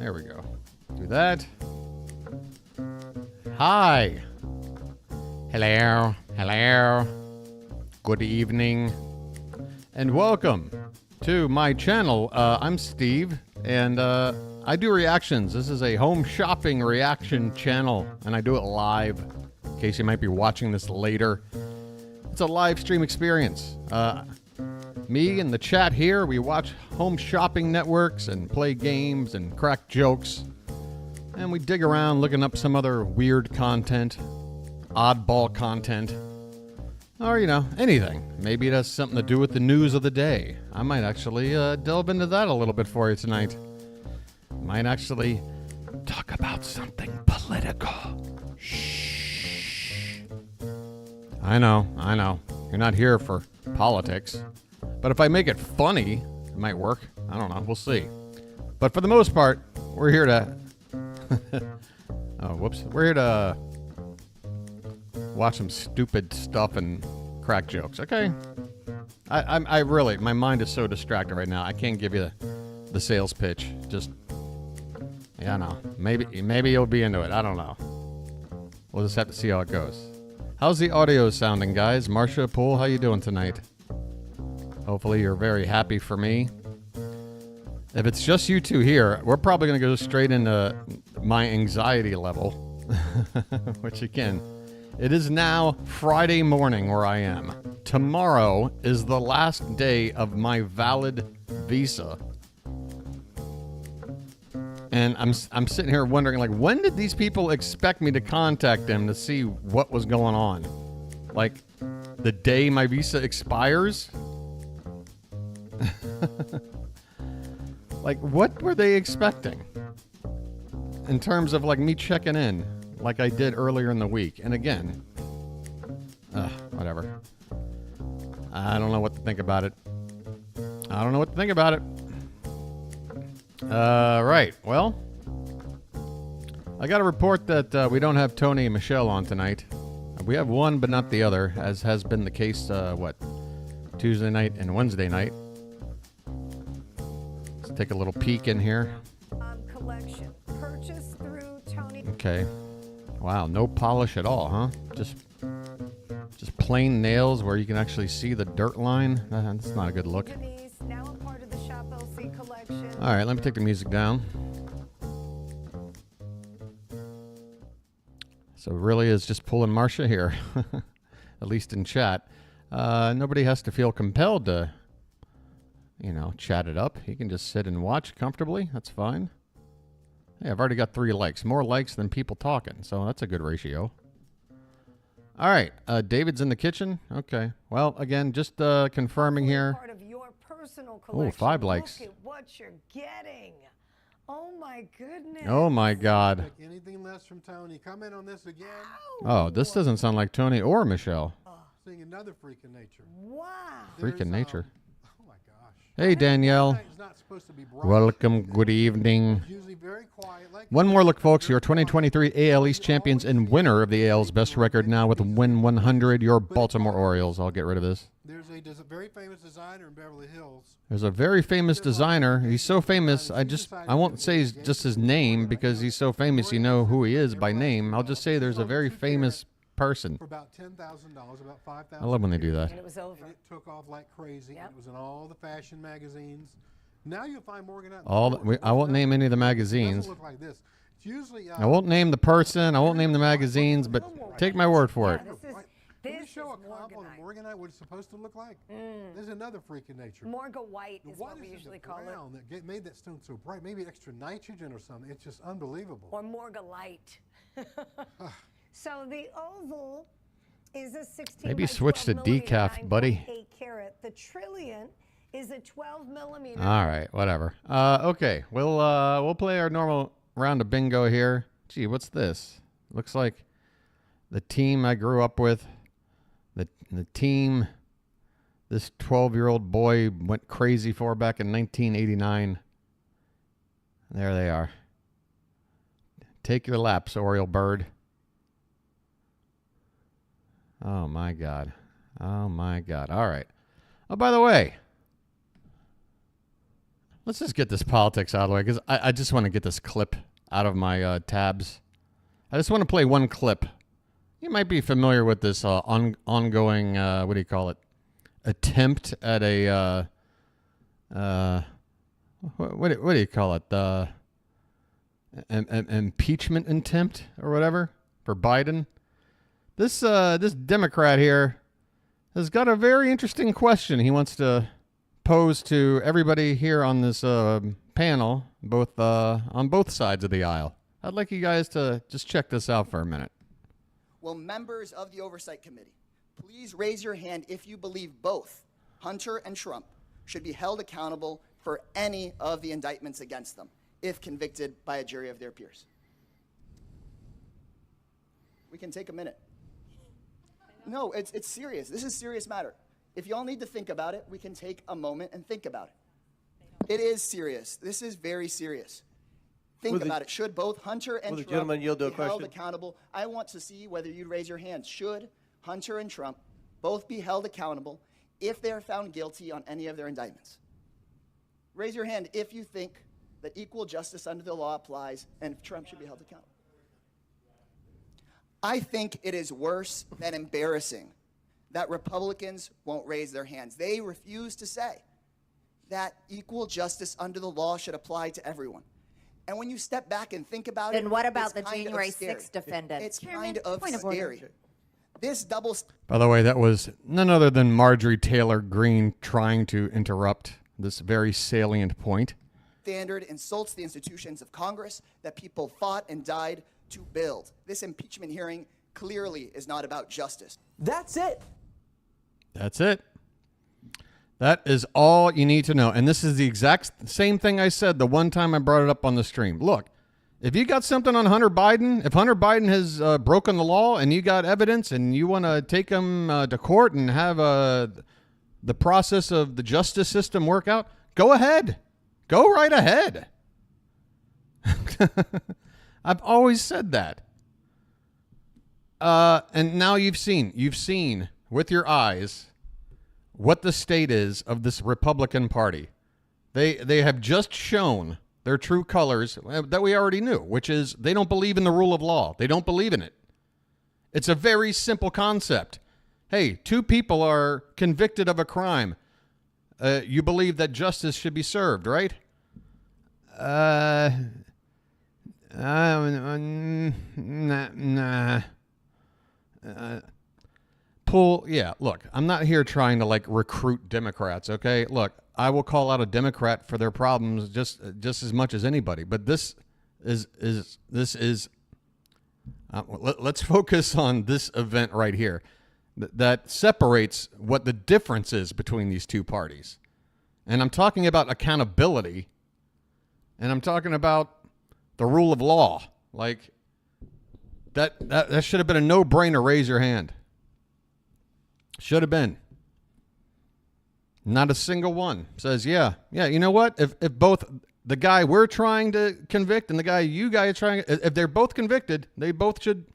There we go. Do that. Hi. Hello. Hello. Good evening. And welcome to my channel. I'm Steve, and I do reactions. This is a home shopping reaction channel, and I do it live. In case you might be watching this later. It's a live stream experience. Me and the chat here, we watch home shopping networks and play games and crack jokes. And we dig around looking up some other weird content, oddball content, or, you know, anything. Maybe it has something to do with the news of the day. I might actually delve into that a little bit for you tonight. Might actually talk about something political. Shh. I know. You're not here for politics. But if I make it funny, it might work. I don't know. We'll see. But for the most part, we're here to... oh, whoops. We're here to watch some stupid stuff and crack jokes. Okay? I really... My mind is so distracted right now. I can't give you the sales pitch. Just... Yeah, no. Maybe you'll be into it. I don't know. We'll just have to see how it goes. How's the audio sounding, guys? Marcia, Poole, how you doing tonight? Hopefully you're very happy for me. If it's just you two here, we're probably going to go straight into my anxiety level. Which again, it is now Friday morning where I am. Tomorrow is the last day of my valid visa. And I'm sitting here wondering, like, when did these people expect me to contact them to see what was going on? Like, the day my visa expires? Like, what were they expecting? In terms of, like, me checking in, like I did earlier in the week. And again, whatever. I don't know what to think about it. Right. Well, I got to report that we don't have Tony and Michelle on tonight. We have one, but not the other, as has been the case, Tuesday night and Wednesday night. Let's take a little peek in here. Collection purchased through Tony. Okay. Wow, no polish at all, huh? Just plain nails where you can actually see the dirt line. That's not a good look. Now a part of the ShopLC collection. All right, let me take the music down. So it really is just pulling Marcia here, at least in chat. Nobody has to feel compelled to, you know, chat it up. You can just sit and watch comfortably. That's fine. Hey, I've already got 3 likes. More likes than people talking, so that's a good ratio. All right, David's in the kitchen. Okay. Well, again, just confirming here. Part of your personal collection. Oh, 5 likes. Look at what you're getting. Oh my goodness. Oh my God. Anything less from Tony? Comment on this again. Oh, this doesn't sound like Tony or Michelle. Seeing another freak in nature. Wow. Freak in nature. Oh my gosh. Hey, Danielle. It's not supposed to be bright. Welcome. Good evening. It's usually very quiet. Like One more look, folks. Your 2023 AL East champions and winner of the AL's best record now with win 100, your Baltimore Orioles. I'll get rid of this. There's a very famous designer in Beverly Hills. There's a very famous designer. He's so famous, I won't say just his name because he's so famous you know who he is by name. I'll just say there's a very famous person. For about $10,000, about $5,000. I love when they do that. And it was over. And it took off like crazy. Yep. It was in all the fashion magazines. Now you'll find Morgan out. I won't name any of the magazines. It doesn't look like this. It's usually. I won't name the person. I won't name the magazines, but take my word for it. Can you This show a is comp on a Morganite what it's supposed to look like? There's another freak in nature. Morga white is what What we is usually the call it. brown that made that stone so bright? Maybe extra nitrogen or something. It's just unbelievable. Or Morga light. So the oval is a 16 Maybe by switch to 12 millimeter, decaf, buddy. 9.8 carat. The trillion is a 12 millimeter. All right, whatever. Okay, we'll play our normal round of bingo here. Gee, what's this? Looks like the team I grew up with. The team this 12-year-old boy went crazy for back in 1989. There they are. Take your laps, Oriole bird. Oh, my God. Oh, my God. All right. Oh, by the way, Let's just get this politics out of the way, because I just want to get this clip out of my tabs. I just want to play one clip. You might be familiar with this ongoing, what do you call it, attempt at a, what do you call it, an impeachment attempt or whatever for Biden. This Democrat here has got a very interesting question he wants to pose to everybody here on this panel, both on both sides of the aisle. I'd like you guys to just check this out for a minute. Will members of the Oversight Committee please raise your hand if you believe both Hunter and Trump should be held accountable for any of the indictments against them if convicted by a jury of their peers? We can take a minute. No, it's serious. This is a serious matter. If y'all need to think about it, we can take a moment and think about it. It is serious. This is very serious. Think about it. Should both Hunter and Trump be held accountable? I want to see whether you'd raise your hands. Should Hunter and Trump both be held accountable if they are found guilty on any of their indictments? Raise your hand if you think that equal justice under the law applies and Trump should be held accountable. I think it is worse than embarrassing that Republicans won't raise their hands. They refuse to say that equal justice under the law should apply to everyone. And when you step back and think about it, then what about the it's kind January of scary. 6th defendant? It's kind of point of scary. order. This double By the way, that was none other than Marjorie Taylor Greene trying to interrupt this very salient point. standard insults the institutions of Congress that people fought and died to build. This impeachment hearing clearly is not about justice. That's it. That's it. That is all you need to know. And this is the exact same thing I said the one time I brought it up on the stream. Look, if you got something on Hunter Biden, if Hunter Biden has broken the law and you got evidence and you want to take him to court and have the process of the justice system work out, go ahead. Go right ahead. I've always said that. And now you've seen with your eyes what the state is of this Republican Party. They have just shown their true colors that we already knew, which is they don't believe in the rule of law. They don't believe in it. It's a very simple concept. Hey, two people are convicted of a crime. You believe that justice should be served, right? Nah. Look, I'm not here trying to like recruit Democrats, okay? Look, I will call out a Democrat for their problems just as much as anybody, but let's focus on this event right here that separates what the difference is between these two parties. And I'm talking about accountability, and I'm talking about the rule of law. Like that should have been a no-brainer. Raise your hand. Should have been. Not a single one says, yeah, you know what? If both the guy we're trying to convict and the guy you guys are trying, if they're both convicted, they both should.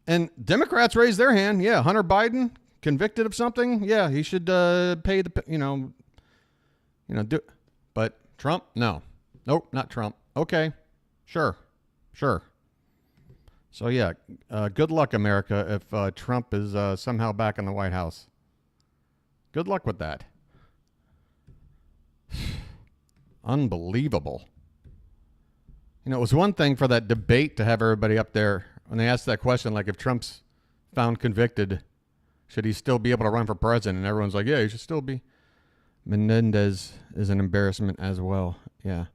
And Democrats raise their hand. Yeah, Hunter Biden convicted of something. Yeah, he should pay the, do. But Trump, no. Nope, not Trump. Okay, sure. So, yeah, good luck, America, if Trump is somehow back in the White House. Good luck with that. Unbelievable. It was one thing for that debate to have everybody up there when they asked that question, like if Trump's found convicted, should he still be able to run for president? And everyone's like, yeah, he should still be. Menendez is an embarrassment as well. Yeah.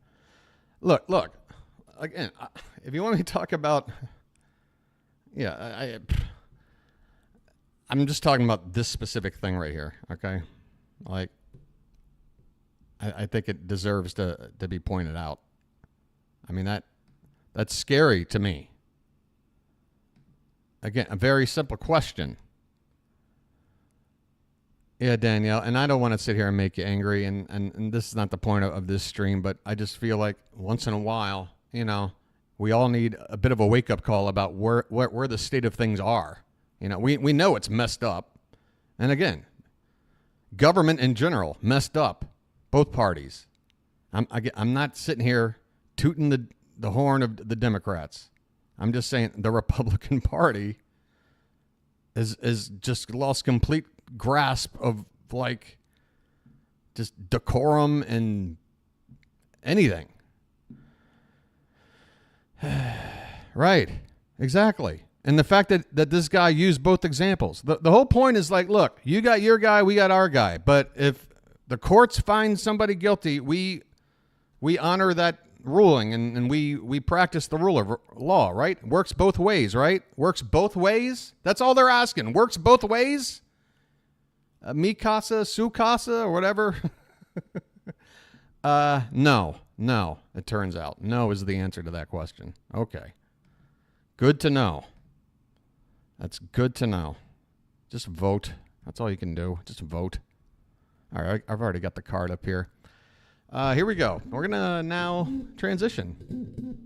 Look. Again, if you want me to talk about... Yeah, I'm just talking about this specific thing right here, okay? Like, I think it deserves to be pointed out. I mean, that's scary to me. Again, a very simple question. Yeah, Danielle, and I don't want to sit here and make you angry, and this is not the point of this stream, but I just feel like once in a while, we all need a bit of a wake-up call about where the state of things are. We know it's messed up. And again, government in general messed up, both parties. I'm not sitting here tooting the horn of the Democrats. I'm just saying the Republican Party is just lost complete grasp of like just decorum and anything. Right. Exactly. And the fact that this guy used both examples. The whole point is like, look, you got your guy, we got our guy. But if the courts find somebody guilty, we honor that ruling and we practice the rule of law, right? Works both ways, right? Works both ways. That's all they're asking. Works both ways. Mi casa, su casa, or whatever. No, it turns out. No is the answer to that question. Okay. Good to know. That's good to know. Just vote. That's all you can do. Just vote. All right, I've already got the card up here. Here we go. We're going to now transition.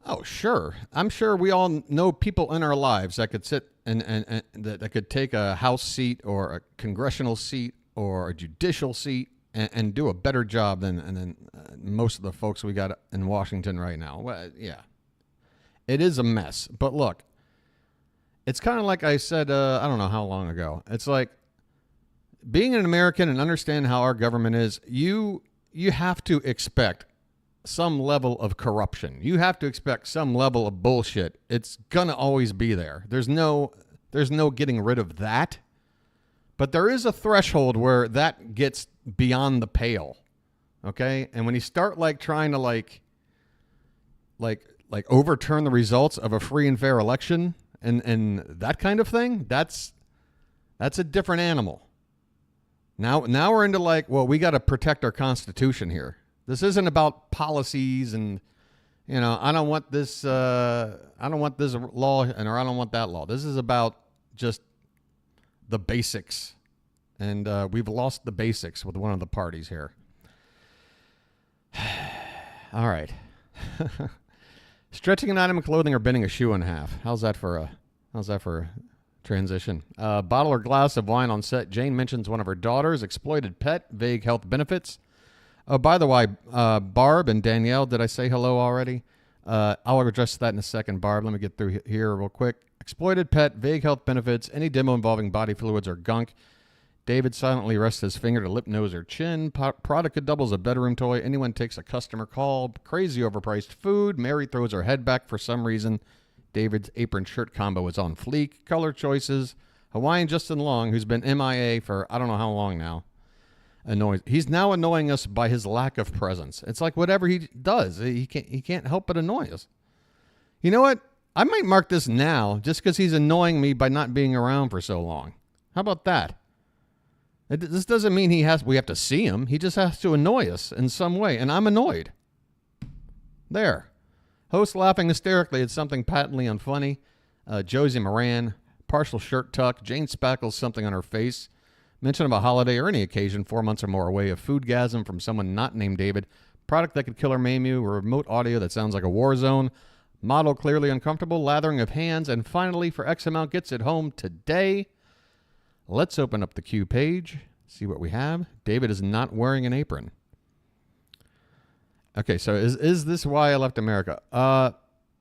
Oh, sure. I'm sure we all know people in our lives that could sit and that could take a House seat or a congressional seat or a judicial seat and do a better job than most of the folks we got in Washington right now. Well, yeah. It is a mess. But look, it's kind of like I said, I don't know how long ago. It's like being an American and understand how our government is, you have to expect some level of corruption. You have to expect some level of bullshit. It's going to always be there. There's no getting rid of that. But there is a threshold where that gets beyond the pale. Okay? And when you start like trying to like overturn the results of a free and fair election and that kind of thing, that's a different animal. Now we're into like, well, we got to protect our Constitution here. This isn't about policies and, you know, I don't want this law or I don't want that law. This is about just the basics. And we've lost the basics with one of the parties here. All right. Stretching an item of clothing or bending a shoe in half. How's that for a transition? Bottle or glass of wine on set. Jane mentions one of her daughters. Exploited pet. Vague health benefits. Oh, by the way, Barb and Danielle, did I say hello already? I'll address that in a second, Barb. Let me get through here real quick. Exploited pet. Vague health benefits. Any demo involving body fluids or gunk. David silently rests his finger to lip, nose, or chin. Product could double as a bedroom toy. Anyone takes a customer call. Crazy overpriced food. Mary throws her head back for some reason. David's apron shirt combo is on fleek. Color choices. Hawaiian Justin Long, who's been MIA for I don't know how long now. He's now annoying us by his lack of presence. It's like whatever he does, he can't help but annoy us. You know what? I might mark this now just because he's annoying me by not being around for so long. How about that? This doesn't mean we have to see him. He just has to annoy us in some way, and I'm annoyed. There. Host laughing hysterically at something patently unfunny. Josie Moran, partial shirt tuck. Jane spackles something on her face. Mention of a holiday or any occasion 4 months or more away. A foodgasm from someone not named David. Product that could kill or maim you. Remote audio that sounds like a war zone. Model clearly uncomfortable. Lathering of hands. And finally, for X amount, gets it home today. Let's open up the Q page. See what we have. David is not wearing an apron. Okay, so is this why I left America?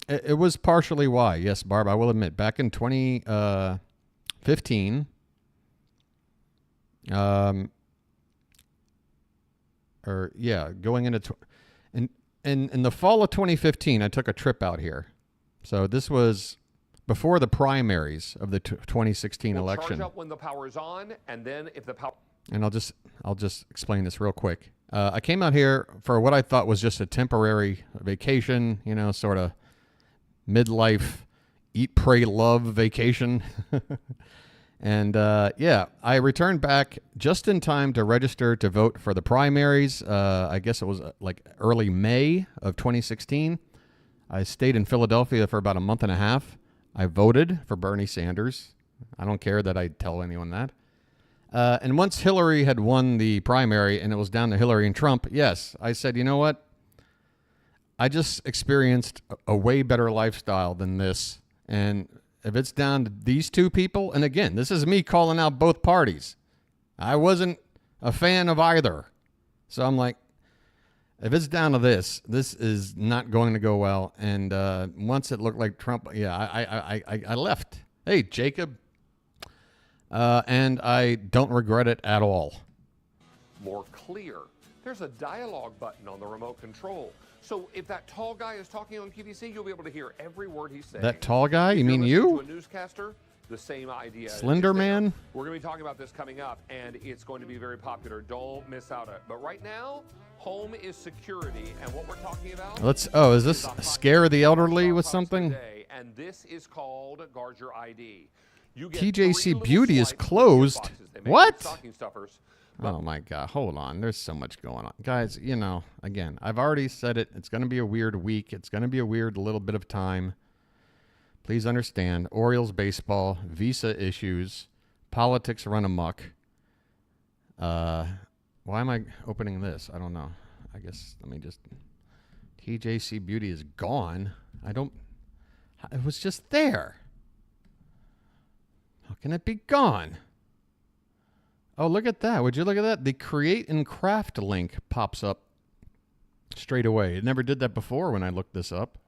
It was partially why. Yes, Barb, I will admit. Back in 2015, going into in the fall of 2015, I took a trip out here. So this was before the primaries of the 2016 election. Charge up when the power is on, and then if the power. And I'll just explain this real quick. I came out here for what I thought was just a temporary vacation, you know, sort of midlife, eat, pray, love vacation. And I returned back just in time to register to vote for the primaries. I guess it was like early May of 2016. I stayed in Philadelphia for about a month and a half. I voted for Bernie Sanders. I don't care that I tell anyone that. And once Hillary had won the primary and it was down to Hillary and Trump, yes, I said, you know what? I just experienced a way better lifestyle than this. And if it's down to these two people, and again, this is me calling out both parties. I wasn't a fan of either. So I'm like, if it's down to this is not going to go well. And once it looked like Trump, yeah, I left. Hey, Jacob. And I don't regret it at all. More clear. There's a dialogue button on the remote control. So if that tall guy is talking on QVC, you'll be able to hear every word he's saying. That tall guy? You mean you? you? To a newscaster, the same idea. Slender man? We're going to be talking about this coming up, and it's going to be very popular. Don't miss out on it. But right now, home is security, and what we're talking about. Is this scare the elderly with something? Today, and this is called Guard Your ID. You get TJC Beauty is closed. What? Stocking stuffers. Oh my God, hold on. There's so much going on. Guys, you know, again, I've already said it. It's going to be a weird week. It's going to be a weird little bit of time. Please understand, Orioles baseball, visa issues, politics run amok. Why am I opening this? I don't know. I guess, let me just, TJC Beauty is gone. It was just there. How can it be gone? Oh, look at that. Would you look at that? The create and craft link pops up straight away. It never did that before when I looked this up.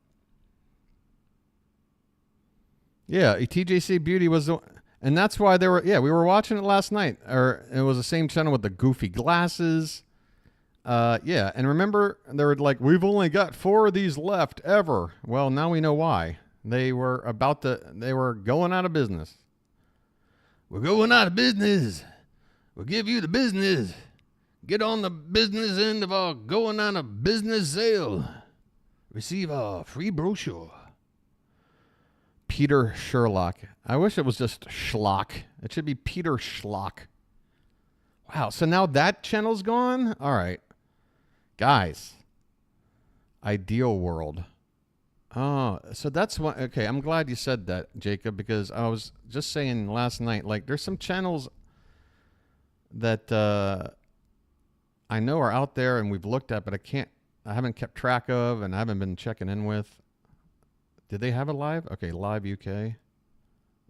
Yeah, TJC Beauty was the, and that's why they were, yeah, we were watching it last night. Or it was the same channel with the goofy glasses. Yeah, and remember, they were like, we've only got 4 of these left ever. Well, now we know why. They were going out of business. We're going out of business. We'll give you the business. Get on the business end of our going out of business sale. Receive a free brochure. Peter Sherlock. I wish it was just Schlock. It should be Peter Schlock. Wow, so now that channel's gone? All right. Guys. Ideal World. Oh, so that's what, okay, I'm glad you said that, Jacob, because I was just saying last night, like, there's some channels that I know are out there and we've looked at, but I haven't kept track of and I haven't been checking in with. Did they have it live? Okay, live UK.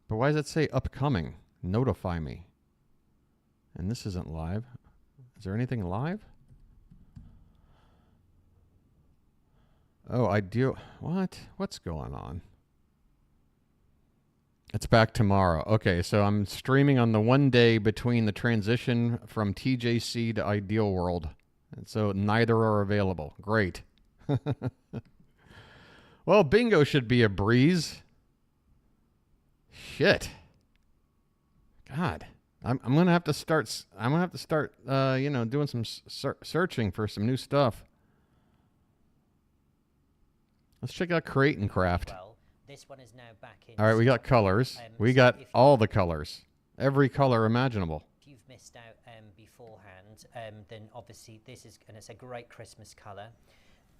But why does it say upcoming? Notify me. And this isn't live. Is there anything live? Oh, ideal. What? What's going on? It's back tomorrow. Okay, so I'm streaming on the one day between the transition from TJC to Ideal World. And so neither are available. Great. Well, bingo should be a breeze. Shit. God. I'm going to have to start doing some searching for some new stuff. Let's check out Create and Craft. Well, this one is now back in. All right, we got colors. We got all the colors. Every color imaginable. If you've missed out beforehand, then obviously this is, and it's a great Christmas color.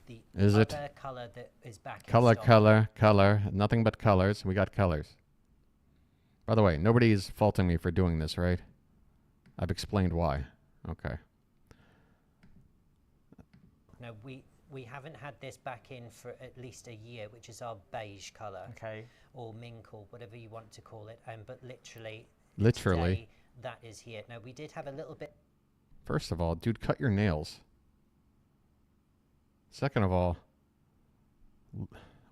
The other color that is back in stock. Color. Nothing but colors. We got colors. By the way, nobody's faulting me for doing this, right? I've explained why. Okay. No, we haven't had this back in for at least a year, which is our beige color. Okay. Or mink, or whatever you want to call it. But literally, today, that is here. Now, we did have a little bit. First of all, dude, cut your nails. Second of all,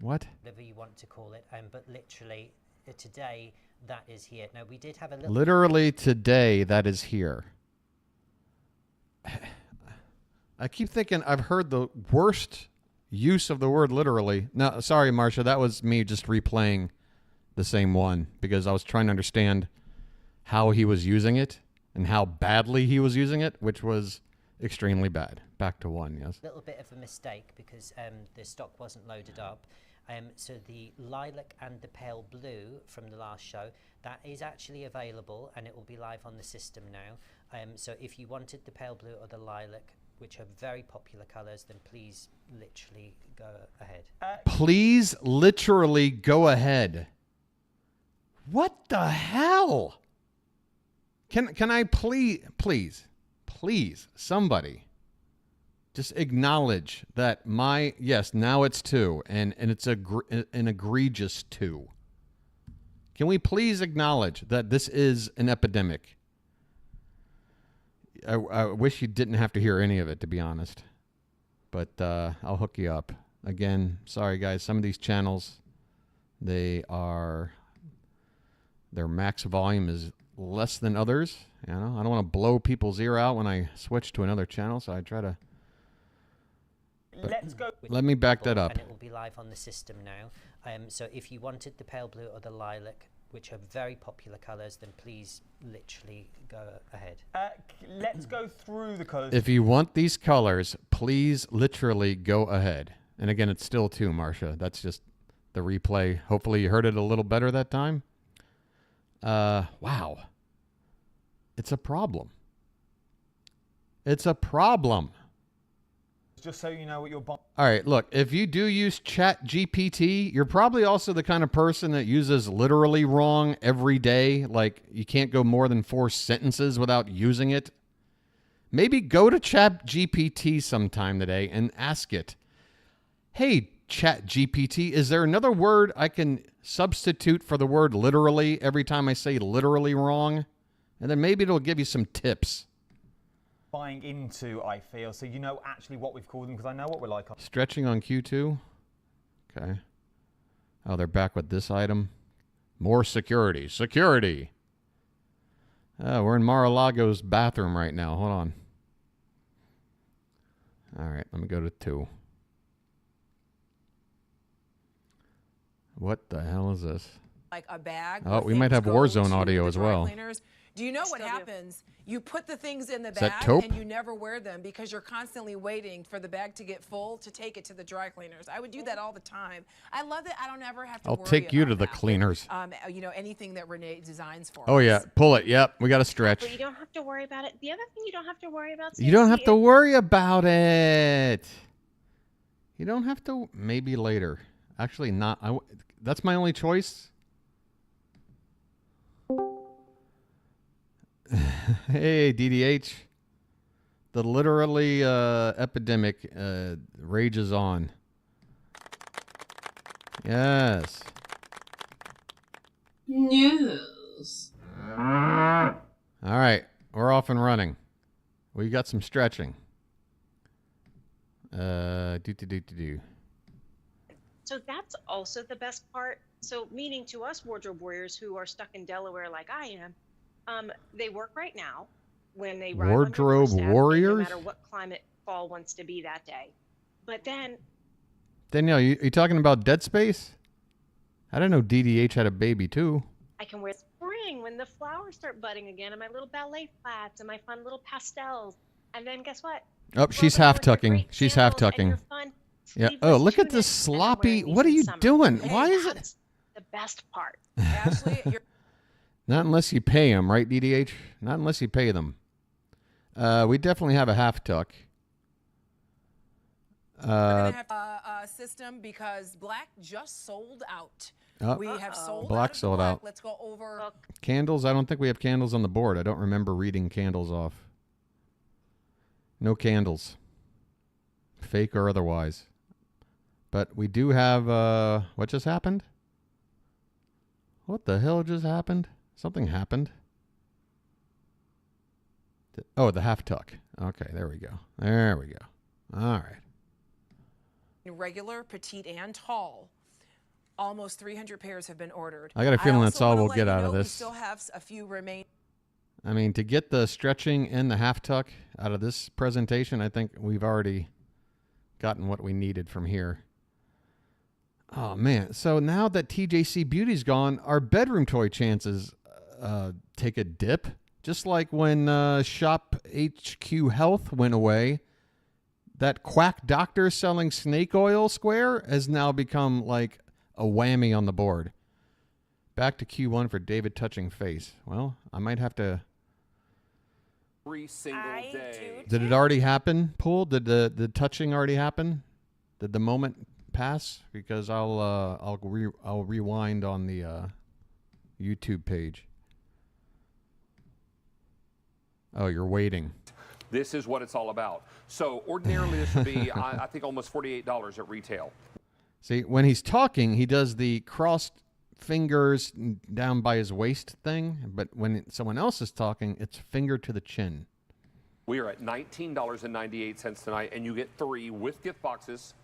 what? Whatever you want to call it. But literally, today, that is here. Now, we did have a little. Literally today, that is here. I keep thinking I've heard the worst use of the word literally. No, sorry, Marsha. That was me just replaying the same one because I was trying to understand how he was using it and how badly he was using it, which was extremely bad. Back to one, yes. A little bit of a mistake because the stock wasn't loaded up. So the lilac and the pale blue from the last show, that is actually available and it will be live on the system now. So if you wanted the pale blue or the lilac, which are very popular colors, then please literally go ahead. Please literally go ahead. What the hell? Can I please, somebody just acknowledge that yes, now it's 2, and it's an egregious 2. Can we please acknowledge that this is an epidemic? I wish you didn't have to hear any of it, to be honest. But I'll hook you up. Again, sorry guys, some of these channels, their max volume is less than others. You know, I don't want to blow people's ear out when I switch to another channel, so I try to. Let's go. Let me back that up. And it will be live on the system now. So if you wanted the pale blue or the lilac, which are very popular colours, then please literally go ahead. Let's go through the colours. If you want these colors, please literally go ahead. And again, it's still 2, Marcia. That's just the replay. Hopefully you heard it a little better that time. Wow. It's a problem. It's a problem. Just so you know what you're buying. All right, look, if you do use ChatGPT, you're probably also the kind of person that uses literally wrong every day. Like, you can't go more than 4 sentences without using it. Maybe go to ChatGPT sometime today and ask it, hey, ChatGPT, is there another word I can substitute for the word literally every time I say literally wrong? And then maybe it'll give you some tips. Buying into, I feel, so you know actually what we've called them, because I know what we're like. Stretching on Q2. Okay. Oh, they're back with this item. More security. Security. We're in Mar-a-Lago's bathroom right now. Hold on. All right, let me go to 2. What the hell is this? Like a bag. Oh, we might have Warzone audio as well. Cleaners. Do you know what happens? You put the things in the that bag taupe? and you never wear them because you're constantly waiting for the bag to get full to take it to the dry cleaners. I would do that all the time. I love that I don't ever have to I'll worry take you to about the that. cleaners. You know, anything that Renee designs for Oh, us. yeah. Pull it. Yep. We got to stretch. But you don't have to worry about it. The other thing you don't have to worry about. You don't have to Stacey, worry about it. You don't have to. Maybe later. Actually, not. That's my only choice. Hey, DDH. The literally epidemic rages on. Yes. News. All right. We're off and running. We got some stretching. So that's also the best part. So meaning to us wardrobe warriors who are stuck in Delaware like I am, they work right now when they ride Wardrobe on your doorstep, warriors? no matter what climate fall wants to be that day. But then Danielle, you talking about Dead Space? I didn't know DDH had a baby too. I can wear spring when the flowers start budding again and my little ballet flats and my fun little pastels. And then guess what? Oh, she's half tucking. She's half tucking. Yeah. Oh, look at this sloppy. What are you doing? Why is it? The best part. Ashley, you're Not unless you pay them, right, DDH? Not unless you pay them. We definitely have a half tuck. gonna have a system because black just sold out. We have sold black out of sold black. out. Let's go over. Candles? I don't think we have candles on the board. I don't remember reading candles off. No candles. Fake or otherwise. But we do have, what just happened? What the hell just happened? Something happened. Oh, the half tuck. Okay, there we go. There we go. All right. Regular, petite, and tall. Almost 300 pairs have been ordered. I got a feeling that's all also we'll wanna get let you out of know this. We still have a few remaining. I mean, to get the stretching and the half tuck out of this presentation, I think we've already gotten what we needed from here. Oh, man. So now that TJC Beauty's gone, our bedroom toy chances take a dip. Just like when Shop HQ Health went away, that quack doctor selling snake oil square has now become like a whammy on the board. Back to Q1 for David touching face. Well, I might have to... Every single day. Did it already happen, Pool? Did the touching already happen? Did the moment pass? Because I'll rewind on the YouTube page. Oh, you're waiting. This is what it's all about. So ordinarily this would be, I think, almost $48 at retail. See, when he's talking, he does the crossed fingers down by his waist thing. But when someone else is talking, it's finger to the chin. We are at $19.98 tonight, and you get 3 with gift boxes.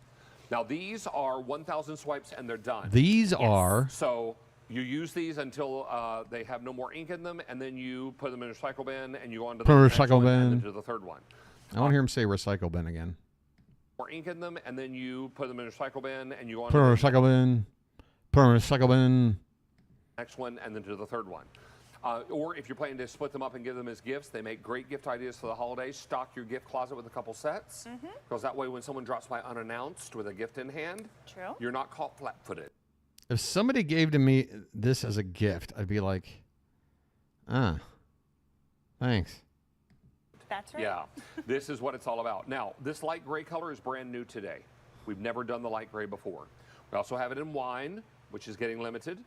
Now, these are 1,000 swipes, and they're done. These are. So you use these until they have no more ink in them, and then you put them in a recycle bin, and you go on to the next recycle one, and bin. then to the third one. I want to hear him say recycle bin again. More ink in them, and then you put them in a recycle bin, and you go on Put to a the recycle bin. Put a recycle bin. next one, and then to the third one. Or if you're planning to split them up and give them as gifts, they make great gift ideas for the holidays. Stock your gift closet with a couple sets, because that way when someone drops by unannounced with a gift in hand, you're not caught flat-footed. If somebody gave to me this as a gift, I'd be like, thanks. That's right. Yeah, this is what it's all about. Now, this light gray color is brand new today. We've never done the light gray before. We also have it in wine, which is getting limited.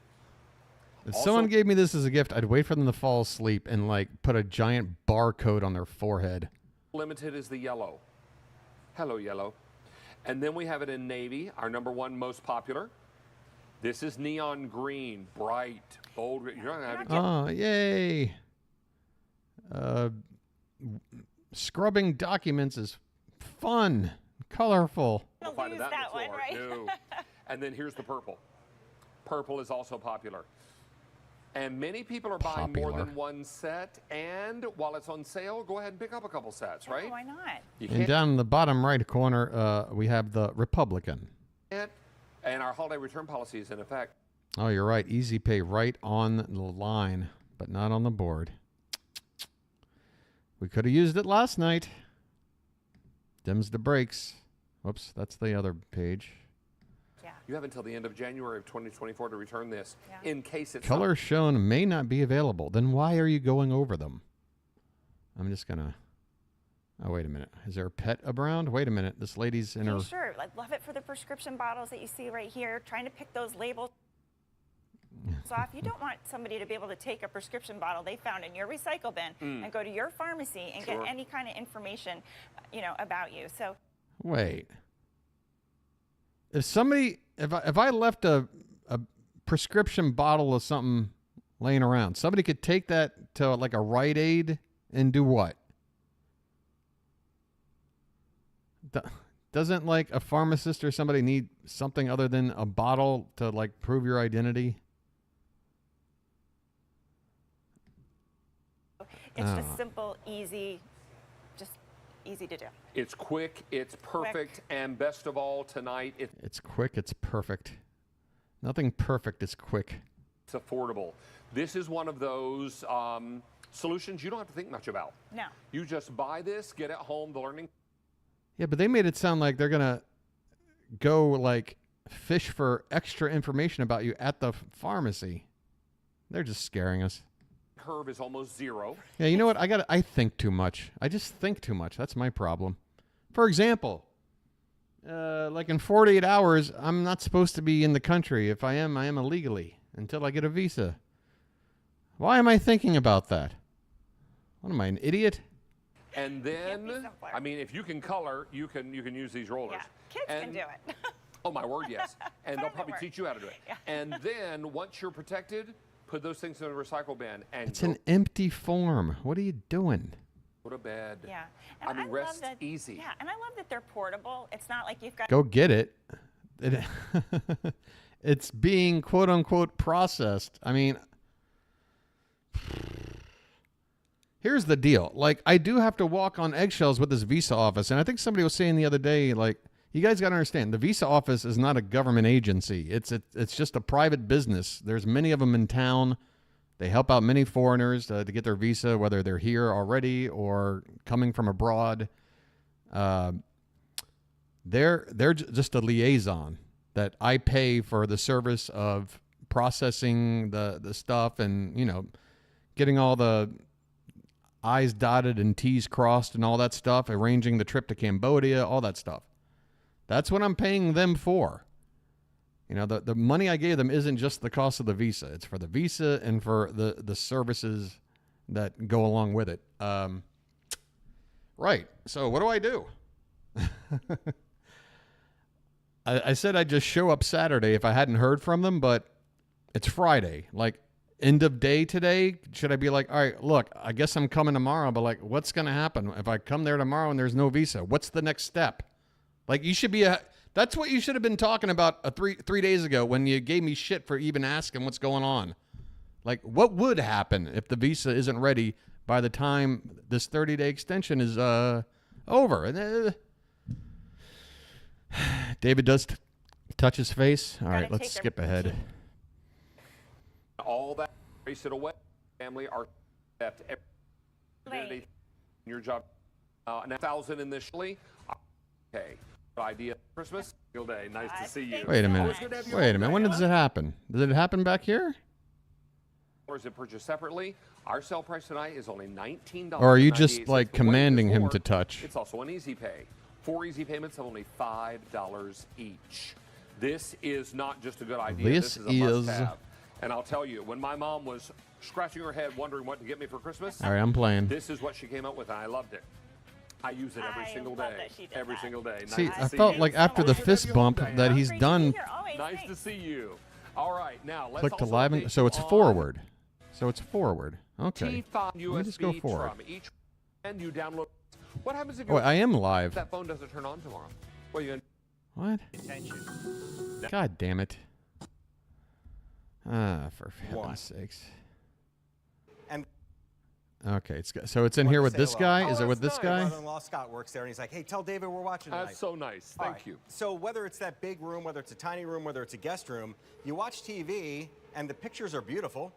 If Also- someone gave me this as a gift, I'd wait for them to fall asleep and like put a giant barcode on their forehead. Limited is the yellow. Hello, yellow. And then we have it in navy, our #1 most popular. This is neon green, bright, bold. You're not gonna have it. Oh, yay. Scrubbing documents is fun, colorful. We'll find Lose that in that the one, floor. right? No. And then here's the purple. Purple is also popular. And many people are buying more Popular. than one set. And while it's on sale, go ahead and pick up a couple sets, right? Why not? You And can't. down in the bottom right corner, we have the Republican. And our holiday return policy is in effect. Oh, you're right. Easy pay right on the line, but not on the board. We could have used it last night. Dims the brakes. Whoops, that's the other page. Yeah. You have until the end of January of 2024 to return this Yeah. in case it's Colors shown may not be available. Then why are you going over them? I'm just going to... Oh, wait a minute. Is there a pet around? Wait a minute. This lady's in her... Sure. I love it for the prescription bottles that you see right here. Trying to pick those labels off. You don't want somebody to be able to take a prescription bottle they found in your recycle bin and go to your pharmacy and Sure. get any kind of information, about you. So Wait. If somebody... If I left a prescription bottle of something laying around, somebody could take that to like a Rite Aid and do what? Doesn't like a pharmacist or somebody need something other than a bottle to like prove your identity? it's just simple, easy, just easy to do. It's quick, it's perfect, and best of all, tonight It's quick, it's perfect. Nothing perfect is quick. it's affordable. This is one of those solutions you don't have to think much about. No. You just buy this, get it home, the learning. Yeah, but they made it sound like they're going to go like fish for extra information about you at the pharmacy. They're just scaring us. Curve is almost zero. Yeah, you know what? I think too much. I just think too much. That's my problem. For example, like in 48 hours, I'm not supposed to be in the country. If I am illegally until I get a visa. Why am I thinking about that? What am I, an idiot? And then, simpler. I mean, if you can color, you can use these rollers. Yeah. Kids can do it. Oh my word, yes. And they'll probably work. teach you how to do it. Yeah. And then once you're protected, put those things in a recycle bin and It's an empty form. What are you doing? go to bed. Yeah. I mean, love rest that, easy. Yeah, and I love that they're portable. It's not like you've got Go get it. It's being quote unquote processed. I mean, here's the deal. Like, I do have to walk on eggshells with this visa office. And I think somebody was saying the other day, like, you guys got to understand, the visa office is not a government agency. It's just a private business. There's many of them in town. They help out many foreigners to get their visa, whether they're here already or coming from abroad. They're just a liaison that I pay for the service of processing the stuff and, you know, getting all the I's dotted and T's crossed and all that stuff, arranging the trip to Cambodia, all that stuff. That's what I'm paying them for. You know, the money I gave them isn't just the cost of the visa. It's for the visa and for the services that go along with it. Right. So what do? I said I'd just show up Saturday if I hadn't heard from them, but it's Friday. Like, end of day today? Should I be like, all right, look, I guess I'm coming tomorrow, but like, what's going to happen if I come there tomorrow and there's no visa? What's the next step? Like, you should be that's what you should have been talking about three days ago when you gave me shit for even asking what's going on. Like, what would happen if the visa isn't ready by the time this 30-day extension is over? And David does touch his face. All right, let's skip ahead. All that, trace it away. Family are left every day. Your job. 1,000 initially. Okay. Idea. Christmas. Good day. Nice to see you. Wait a minute. Wait a minute. When did it happen? Did it happen back here? Or is it purchased separately? Our sale price tonight is only $19. Or are you just like commanding him to touch? It's also an easy pay. 4 easy payments of only $5 each. This is not just a good idea. This is a must-have. And I'll tell you, when my mom was scratching her head wondering what to get me for Christmas, all right, I'm playing. This is what she came up with, and I loved it. I use it every single day. Every single day. See, I felt like after the fist bump that he's done. Nice to see you. All right, now let's click to live. So it's forward. So it's forward. Okay. T5 USB just go forward. from each, and you download. What happens if I am live. That phone doesn't turn on tomorrow? What are you What? God damn it. For heaven's sakes. And okay, so it's in here with this guy? Is it with this guy? My brother-in-law Scott works there, and he's like, hey, tell David we're watching tonight. That's so nice. Thank you. So whether it's that big room, whether it's a tiny room, whether it's a guest room, you watch TV, and the pictures are beautiful,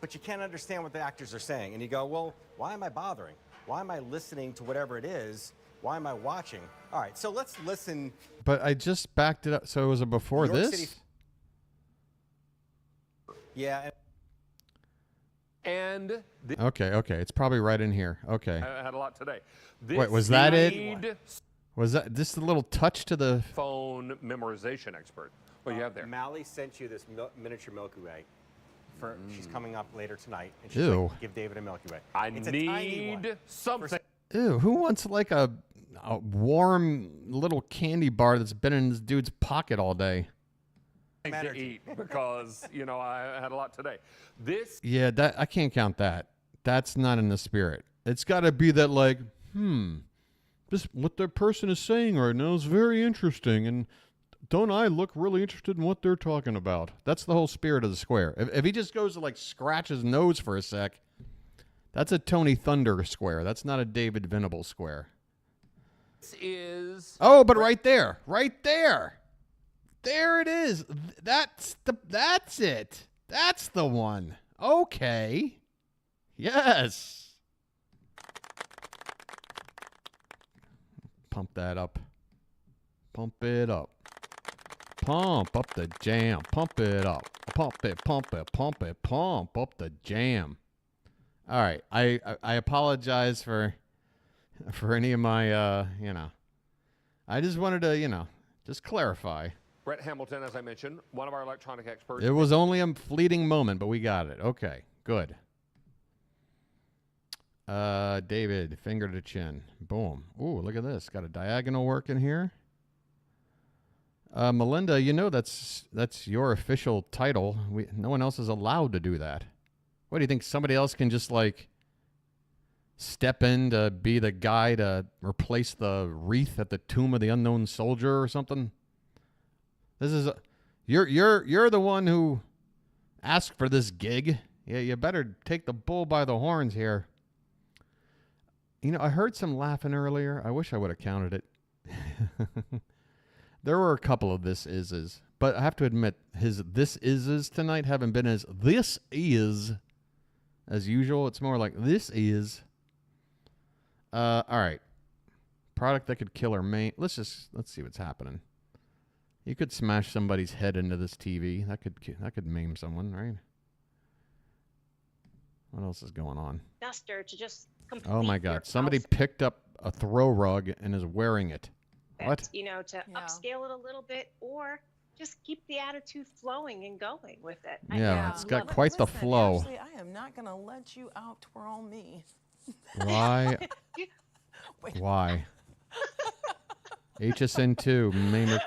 but you can't understand what the actors are saying. And you go, well, why am I bothering? Why am I listening to whatever it is? Why am I watching? All right, so let's listen. But I just backed it up. So was it before this? City. Yeah. And okay. It's probably right in here. Okay. I had a lot today. Wait, was that it? Was that just a little touch to the phone memorization expert? What do you have there? Mally sent you this miniature Milky Way. She's coming up later tonight, and she's like, give David a Milky Way. I need something. Ew, who wants like a warm little candy bar that's been in this dude's pocket all day? To eat because I had a lot today. Yeah, that I can't count that. That's not in the spirit. It's got to be that like, this what the person is saying right now is very interesting, and don't I look really interested in what they're talking about? That's the whole spirit of the square. If he just goes to like scratch his nose for a sec, that's a Tony Thunder square. That's not a David Venable square. This is but right there. There it is. That's it. That's the one. Okay. Yes. Pump that up. Pump it up. Pump up the jam. Pump it up. Pump it, pump it, pump it, pump up the jam. All right. I apologize for any of my, I just wanted to, just clarify. Brett Hamilton, as I mentioned, one of our electronic experts. It was only a fleeting moment, but we got it. Okay, good. David, finger to chin. Boom. Ooh, look at this. Got a diagonal work in here. Melinda, that's your official title. No one else is allowed to do that. What do you think? Somebody else can just like step in to be the guy to replace the wreath at the tomb of the unknown soldier or something? This is you're the one who asked for this gig. Yeah, you better take the bull by the horns here. I heard some laughing earlier. I wish I would have counted it. There were a couple of this is, but I have to admit his this is tonight haven't been as this is as usual. It's more like this is. All right. Product that could kill or maim. Let's see what's happening. You could smash somebody's head into this TV. That could maim someone, right? What else is going on? Duster to just complete. Oh my God! Somebody picked up a throw rug and is wearing it. What? To upscale it a little bit, or just keep the attitude flowing and going with it. Yeah, it's got quite the flow. Ashley, I am not going to let you out twirl me. Why? Why? HSN2. I mean,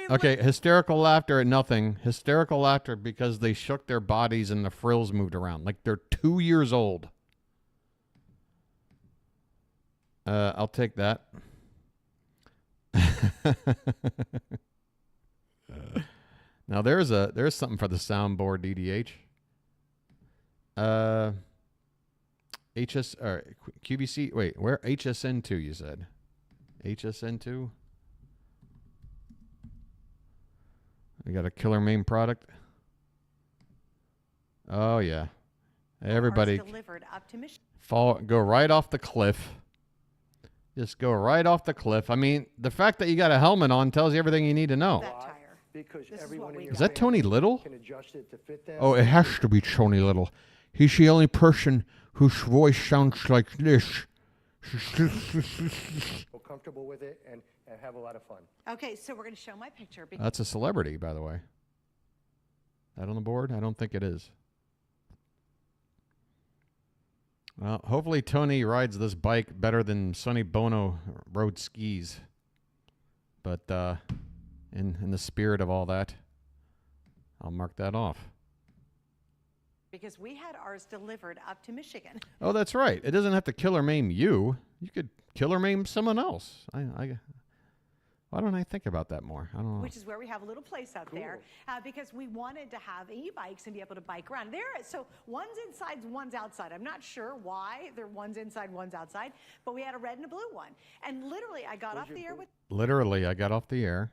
Okay, hysterical laughter at nothing. Hysterical laughter because they shook their bodies and the frills moved around. Like they're 2 years old. I'll take that. Now there's something for the soundboard, DDH. QVC. Wait, where HSN2? You said HSN2. We got a killer main product. Oh yeah, everybody go right off the cliff. Just go right off the cliff. I mean, the fact that you got a helmet on tells you everything you need to know. Is that Tony Little? Oh, it has to be Tony Little. He's the only person whose voice sounds like this. Feel comfortable with it and have a lot of fun. Okay, so we're going to show my picture. That's a celebrity, by the way. That on the board? I don't think it is. Well, hopefully Tony rides this bike better than Sonny Bono rode skis. But in the spirit of all that, I'll mark that off. Because we had ours delivered up to Michigan. Oh, that's right. It doesn't have to kill or maim you. You could kill or maim someone else. Why don't I think about that more? I don't know. Which is where we have a little place out there because we wanted to have e-bikes and be able to bike around. So one's inside, one's outside. I'm not sure why they're one's inside, one's outside, but we had a red and a blue one. And literally, I got off the air with... Literally, I got off the air.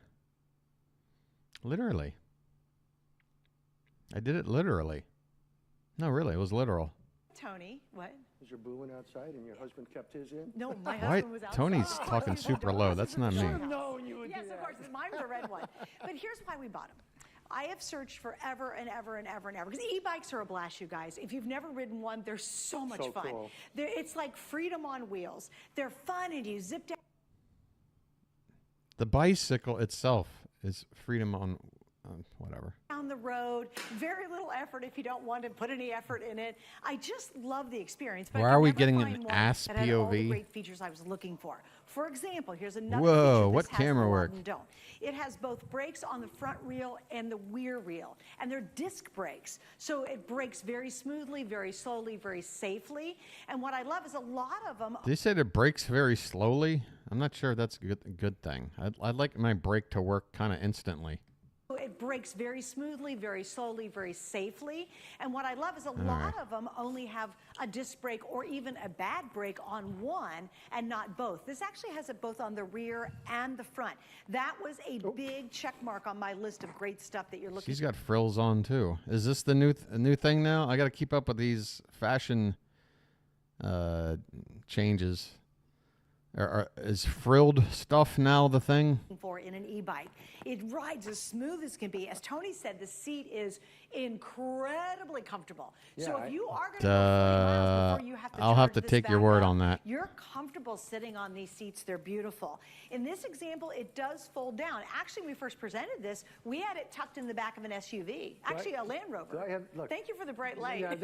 Literally. I did it literally. No, really, it was literal. Tony, what? Was your boo one outside and your husband kept his in? No, my husband was outside. Tony's talking super low. That's not me. Yes, of course. Mine was a red one. But here's why we bought them. I have searched forever and ever and ever and ever. Because e-bikes are a blast, you guys. If you've never ridden one, they're so much fun. Cool. It's like freedom on wheels. They're fun and you zip down. The bicycle itself is freedom on whatever. Down the road, very little effort if you don't want to put any effort in it. I just love the experience. But Why are we getting an ass that had all the POV? great features I was looking for. For example, here's another Whoa, feature. what This has camera the work? love and don't. It has both brakes on the front wheel and the rear wheel, and they're disc brakes. So it brakes very smoothly, very slowly, very safely. And what I love is a lot of them. They said it brakes very slowly. I'm not sure if that's a good thing. I'd like my brake to work kind of instantly. It brakes very smoothly, very slowly, very safely. And what I love is a lot of them only have a disc brake or even a bad brake on one and not both. This actually has it both on the rear and the front. That was a big check mark on my list of great stuff that you're looking for. She's got frills on too. Is this the new thing now? I got to keep up with these fashion changes. Is frilled stuff now the thing? For in an e-bike. It rides as smooth as can be. As Tony said, the seat is incredibly comfortable. Yeah, so if you are going to go 40 miles before you have to I'll have charge to this take your back word up, on that. You're comfortable sitting on these seats. They're beautiful. In this example, it does fold down. Actually, when we first presented this, we had it tucked in the back of an SUV. Actually, a Land Rover. Look, thank you for the bright light. Yeah,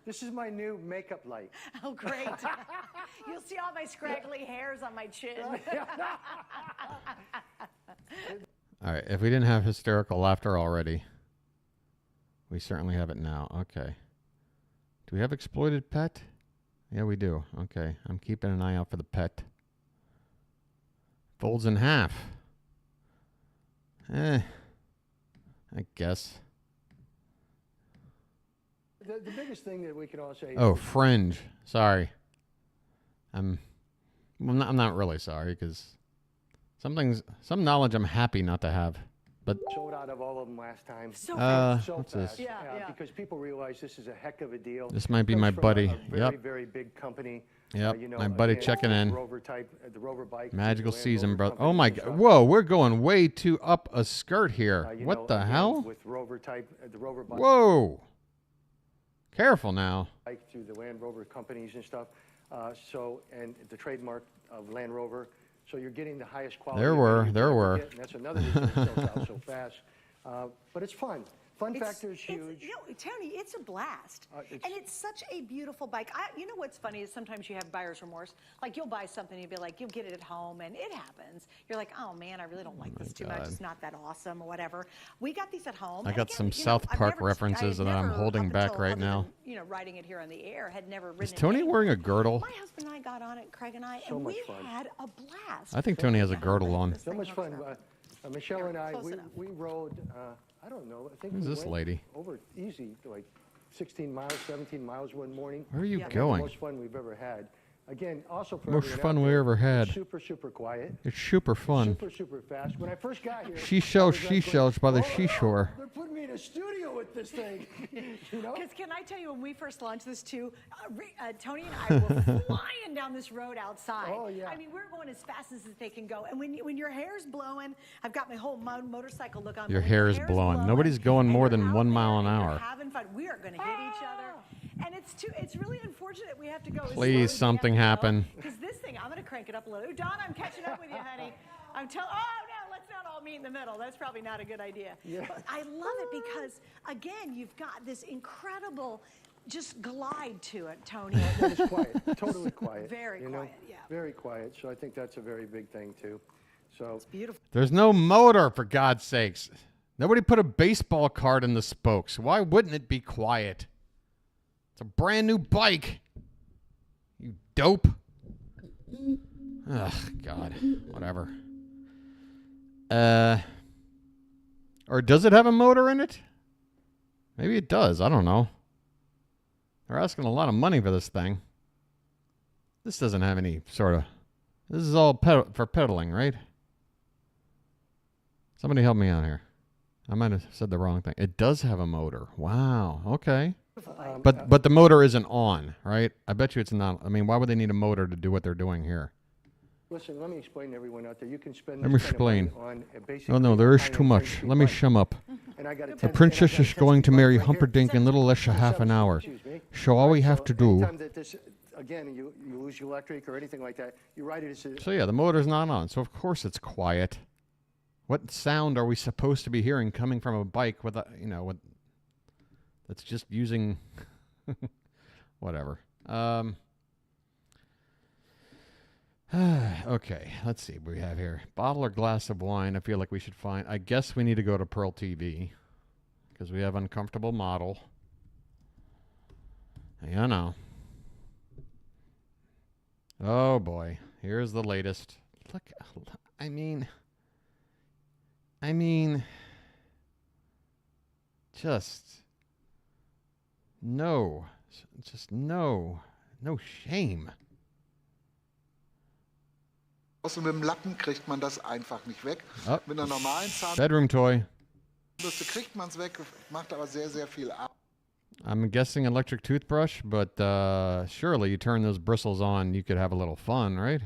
this is my new makeup light. Oh, great. You'll see all my scraggly hairs on my chin. All right, if we didn't have hysterical laughter already, we certainly have it now. Okay. Do we have exploited pet? Yeah, we do. Okay, I'm keeping an eye out for the pet. Folds in half. I guess. The biggest thing that we can all say. Oh, fringe. Sorry. I'm not really sorry because some knowledge I'm happy not to have. But sold out of all of them last time. So what's fast. this? Yeah. Because people realize this is a heck of a deal. This might be Comes my from buddy. A very, Yep. very big company. Yep, You know, my buddy again, checking in. Rover type, the Rover bike. Magical the Land season, Rover brother. company Oh my and God! stuff. Whoa, we're going way too up a skirt here. You What know, the again, hell? With Rover type, the Rover bike. Whoa! Careful now. Bike through the Land Rover companies and stuff. And the trademark of Land Rover. So you're getting the highest quality. There were. And that's another reason it sells out so fast. But it's fun. Fun factor is huge. You know, Tony, it's a blast. And it's such a beautiful bike. You know what's funny is sometimes you have buyer's remorse. Like you'll buy something and you'll be like, you'll get it at home and it happens. You're like, oh man, I really don't like this too much. It's not that awesome or whatever. We got these at home. I got some South Park references that I'm holding back right now. You know, writing it here on the air, had never ridden. Is Tony wearing a girdle? My husband and I got on it, Craig and I, and we had a blast. I think Tony has a girdle on. So much fun. Michelle and I, we rode, I don't know, I think Who's this lady? Over easy, like 16 miles, 17 miles one morning. Where are you The going? most fun we've ever had. Again, also for Most everyone fun out we there, ever had. it's super quiet. It's super fun. Super fast. When I first got here, She shells by the seashore. they're putting me in a studio with this thing. You know? Because can I tell you, when we first launched this too, Tony and I were flying down this road outside. Oh, yeah. I mean, we're going as fast as they can go. And when your hair's blowing, I've got my whole motorcycle look on. Your but when hair is blowing. Nobody's going more than 1 mile an hour. We're having fun. We are going to hit each other. And it's really unfortunate we have to go. Please, something happen. Because this thing, I'm going to crank it up a little. Don, I'm catching up with you, honey. Oh, no, let's not all meet in the middle. That's probably not a good idea. Yeah. But I love it because, again, you've got this incredible just glide to it, Tony. It's quiet, totally quiet. Very quiet, yeah. Very quiet. So I think that's a very big thing, too. So it's beautiful. There's no motor, for God's sakes. Nobody put a baseball card in the spokes. Why wouldn't it be quiet? It's a brand new bike. You dope. Ugh, God. Whatever. Or does it have a motor in it? Maybe it does. I don't know. They're asking a lot of money for this thing. This doesn't have any sort of... This is all for pedaling, right? Somebody help me out here. I might have said the wrong thing. It does have a motor. Wow. Okay. But the motor isn't on, right? I bet you it's not. I mean, why would they need a motor to do what they're doing here? listen, let me explain to everyone out there. You can spend Let this me kind of money explain. on Oh no, there is too much. Let me shum up. And I got a The princess is going to marry Humperdinck in little less than half an hour. So all we have to do... Anytime that this, again, you lose your electric or anything like that, you write it as a... So yeah, the motor's not on. So of course it's quiet. What sound are we supposed to be hearing coming from a bike with a, you know, with, that's just using whatever. Okay, let's see what we have here. Bottle or glass of wine. I feel like we should find. I guess we need to go to Pearl TV because we have uncomfortable model. You know. Oh boy, here's the latest. Look, I mean, just no shame. Außer mit dem Lappen kriegt man das einfach nicht weg. Oh, Mit einer normalen bedroom toy. Zahnbürste kriegt man es weg, macht aber sehr, sehr viel ab. I'm guessing electric toothbrush, but surely you turn those bristles on, you could have a little fun, right?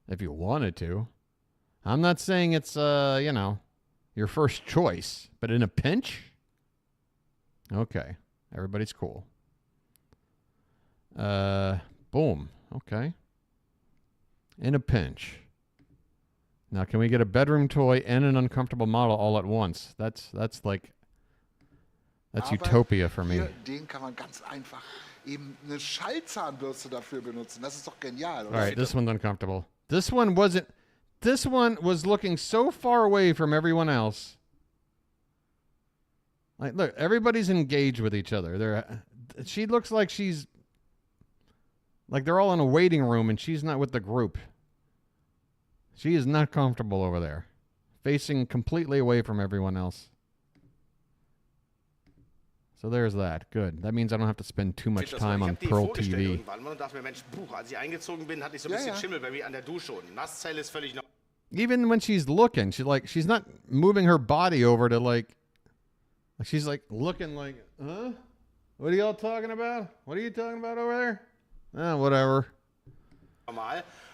If you wanted to. I'm not saying it's, you know, your first choice, but in a pinch? Okay. Everybody's cool. Boom. Okay. In a pinch. Now, can we get a bedroom toy and an uncomfortable model all at once? That's like... That's utopia for me. Hier, den kann man ganz einfach eben eine Schallzahnbürste dafür benutzen. Das ist doch genial, oder? All right, this one's uncomfortable. This one wasn't... This one was looking so far away from everyone else. Like, look, everybody's engaged with each other. She looks like she's... Like they're all in a waiting room and she's not with the group. She is not comfortable over there. Facing completely away from everyone else. So there's that. Good. That means I don't have to spend too much time on Pearl TV. Even when she's looking, she's not moving her body over to like... She's like looking like, huh? What are y'all talking about? What are you talking about over there? Whatever.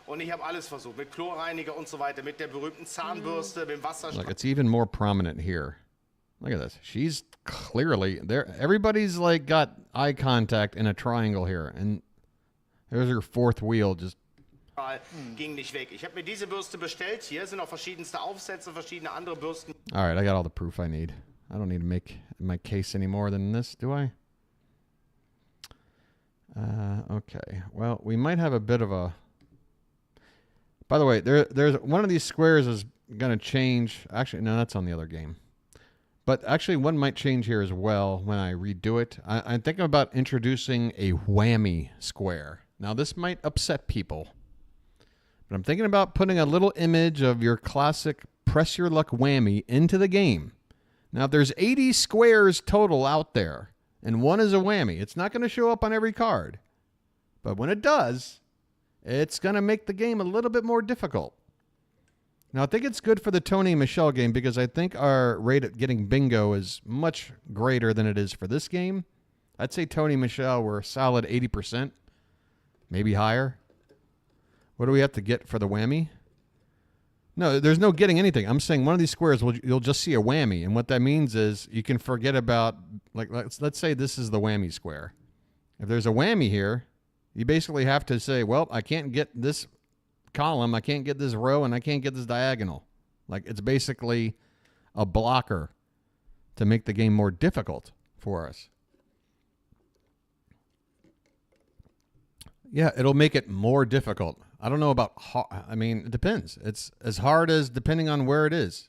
Und ich habe alles versucht mit Chlorreiniger und so weiter, mit der berühmten Zahnbürste, mit dem Wasserstrahl. Look, it's even more prominent here. Look at this. She's clearly there. Everybody's like got eye contact in a triangle here, and there's her fourth wheel just. Ging nicht weg. Ich habe mir diese Bürste bestellt. Hier sind auch verschiedenste Aufsätze, verschiedene andere Bürsten. All right, I got all the proof I need. I don't need to make my case any more than this, do I? Okay. Well, we might have a bit of a... By the way, there's one of these squares is going to change. Actually, no, that's on the other game. But actually, one might change here as well when I redo it. I'm thinking about introducing a whammy square. Now, this might upset people. But I'm thinking about putting a little image of your classic press your luck whammy into the game. Now, if there's 80 squares total out there, and one is a whammy, it's not going to show up on every card. But when it does, it's going to make the game a little bit more difficult. Now, I think it's good for the Tony and Michelle game because I think our rate at getting bingo is much greater than it is for this game. I'd say Tony and Michelle were a solid 80%, maybe higher. What do we have to get for the whammy? No, there's no getting anything. I'm saying one of these squares, you'll just see a whammy. And what that means is you can forget about, like, let's say this is the whammy square. If there's a whammy here, you basically have to say, well, I can't get this column, I can't get this row, and I can't get this diagonal. Like, it's basically a blocker to make the game more difficult for us. Yeah, it'll make it more difficult. I don't know about, I mean, it depends. It's as hard as depending on where it is.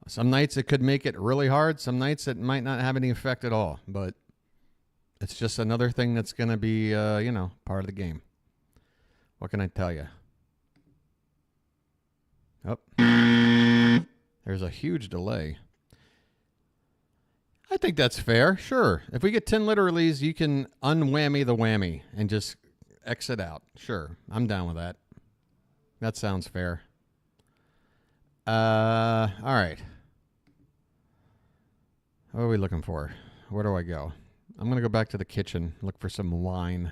Some nights it could make it really hard. Some nights it might not have any effect at all. But it's just another thing that's going to be, you know, part of the game. What can I tell you? Oh, there's a huge delay. I think that's fair. Sure. If we get 10 literallys, you can unwhammy the whammy and just exit out. Sure. I'm down with that. That sounds fair. All right. What are we looking for? Where do I go? I'm going to go back to the kitchen, look for some wine.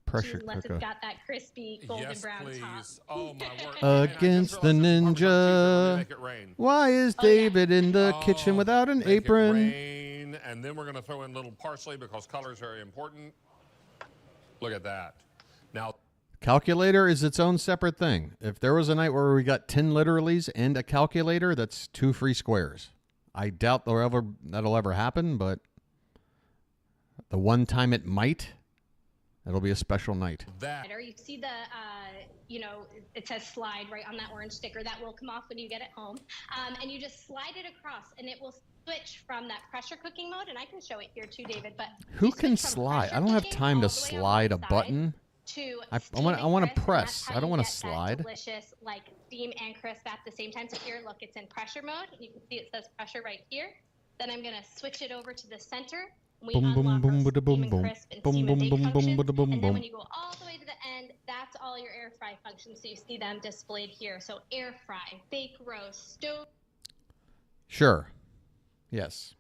Pressure Unless cooker. it's got that crispy golden Yes, brown please. top. Oh, my word. Against the ninja. Why is David in the kitchen without an apron? Rain, and then we're going to throw in little parsley because color is very important. Look at that. Now, Calculator is its own separate thing. If there was a night where we got 10 literallys and a calculator, that's 2 free squares. I doubt that'll ever happen, but the one time it might, it'll be a special night. Or you see the, you know, it says slide right on that orange sticker. That will come off when you get it home. And you just slide it across, and it will switch from that pressure cooking mode. And I can show it here too, David. But Who can slide? I don't have time to slide a button. I want to press. I don't want to slide. Delicious, like steam and crisp at the same time. So here, look, it's in pressure mode. You can see it says pressure right here. Then I'm going to switch it over to the center. We unlock our steam and crisp and steam and bake functions. And then when you go all the way to the end, that's all your air fry functions. So you see them displayed here. So air fry, bake, roast, stove. Sure. Yes.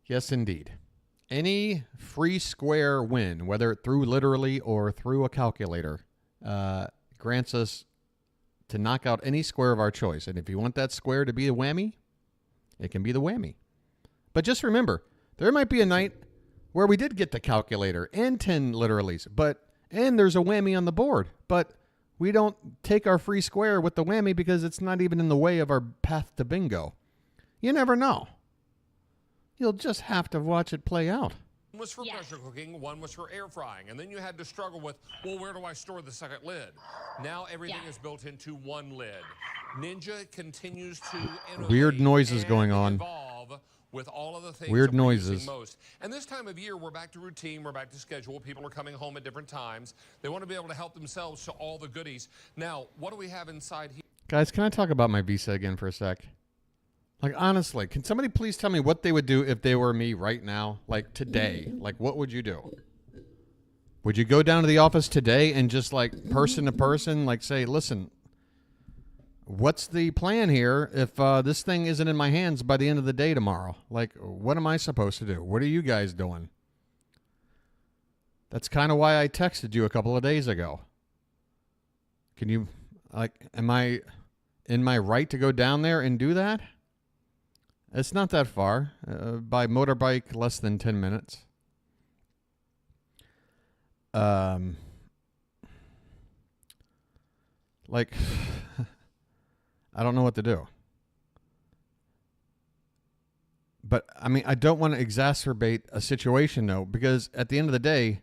Yes, indeed. Any free square win, whether through literally or through a calculator, grants us to knock out any square of our choice. And if you want that square to be a whammy, it can be the whammy. But just remember, there might be a night where we did get the calculator and 10 literallys, and there's a whammy on the board, but we don't take our free square with the whammy because it's not even in the way of our path to bingo. You never know. You'll just have to watch it play out. one was for pressure cooking, one was for air frying. And then you had to struggle with, well, where do I store the second lid? Now everything is built into one lid. Ninja continues to innovate. Weird noises going on. With all of the things Weird that we're using noises. most. And this time of year, we're back to routine, we're back to schedule. People are coming home at different times. They want to be able to help themselves to all the goodies. Now, what do we have inside here? Guys, can I talk about my visa again for a sec? Like, honestly, can somebody please tell me what they would do if they were me right now? Like, today. Like, what would you do? Would you go down to the office today and just, like, person to person, like, say, listen, what's the plan here if this thing isn't in my hands by the end of the day tomorrow? Like, what am I supposed to do? What are you guys doing? That's kind of why I texted you a couple of days ago. Can you, like, am I in my right to go down there and do that? It's not that far. By motorbike, less than 10 minutes. Like, I don't know what to do. But, I mean, I don't want to exacerbate a situation, though, because at the end of the day,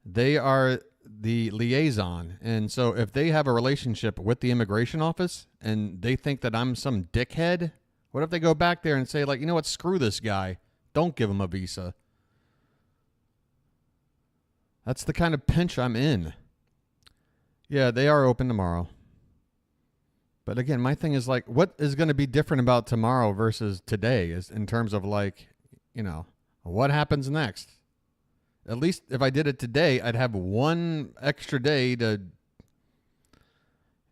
they are the liaison. And so if they have a relationship with the immigration office and they think that I'm some dickhead, what if they go back there and say, like, you know what, screw this guy. Don't give him a visa. That's the kind of pinch I'm in. Yeah, they are open tomorrow. But again, my thing is like, what is going to be different about tomorrow versus today is in terms of like, you know, what happens next? At least if I did it today, I'd have one extra day to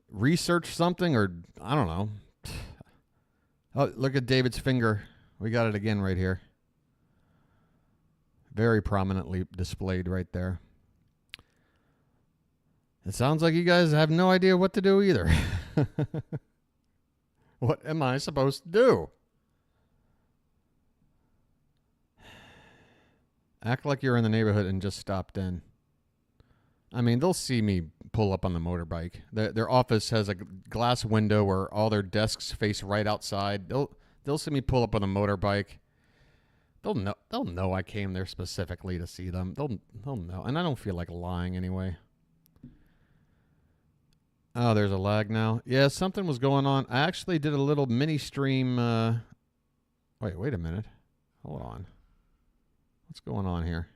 research something or I don't know. Oh, look at David's finger. We got it again right here. Very prominently displayed right there. It sounds like you guys have no idea what to do either. What am I supposed to do? Act like you're in the neighborhood and just stopped in. I mean, they'll see me pull up on the motorbike. Their office has a glass window where all their desks face right outside. They'll see me pull up on a motorbike. They'll know I came there specifically to see them. They'll know. And I don't feel like lying anyway. Oh, there's a lag now. Yeah, something was going on. I actually did a little mini stream. Wait a minute. Hold on. What's going on here?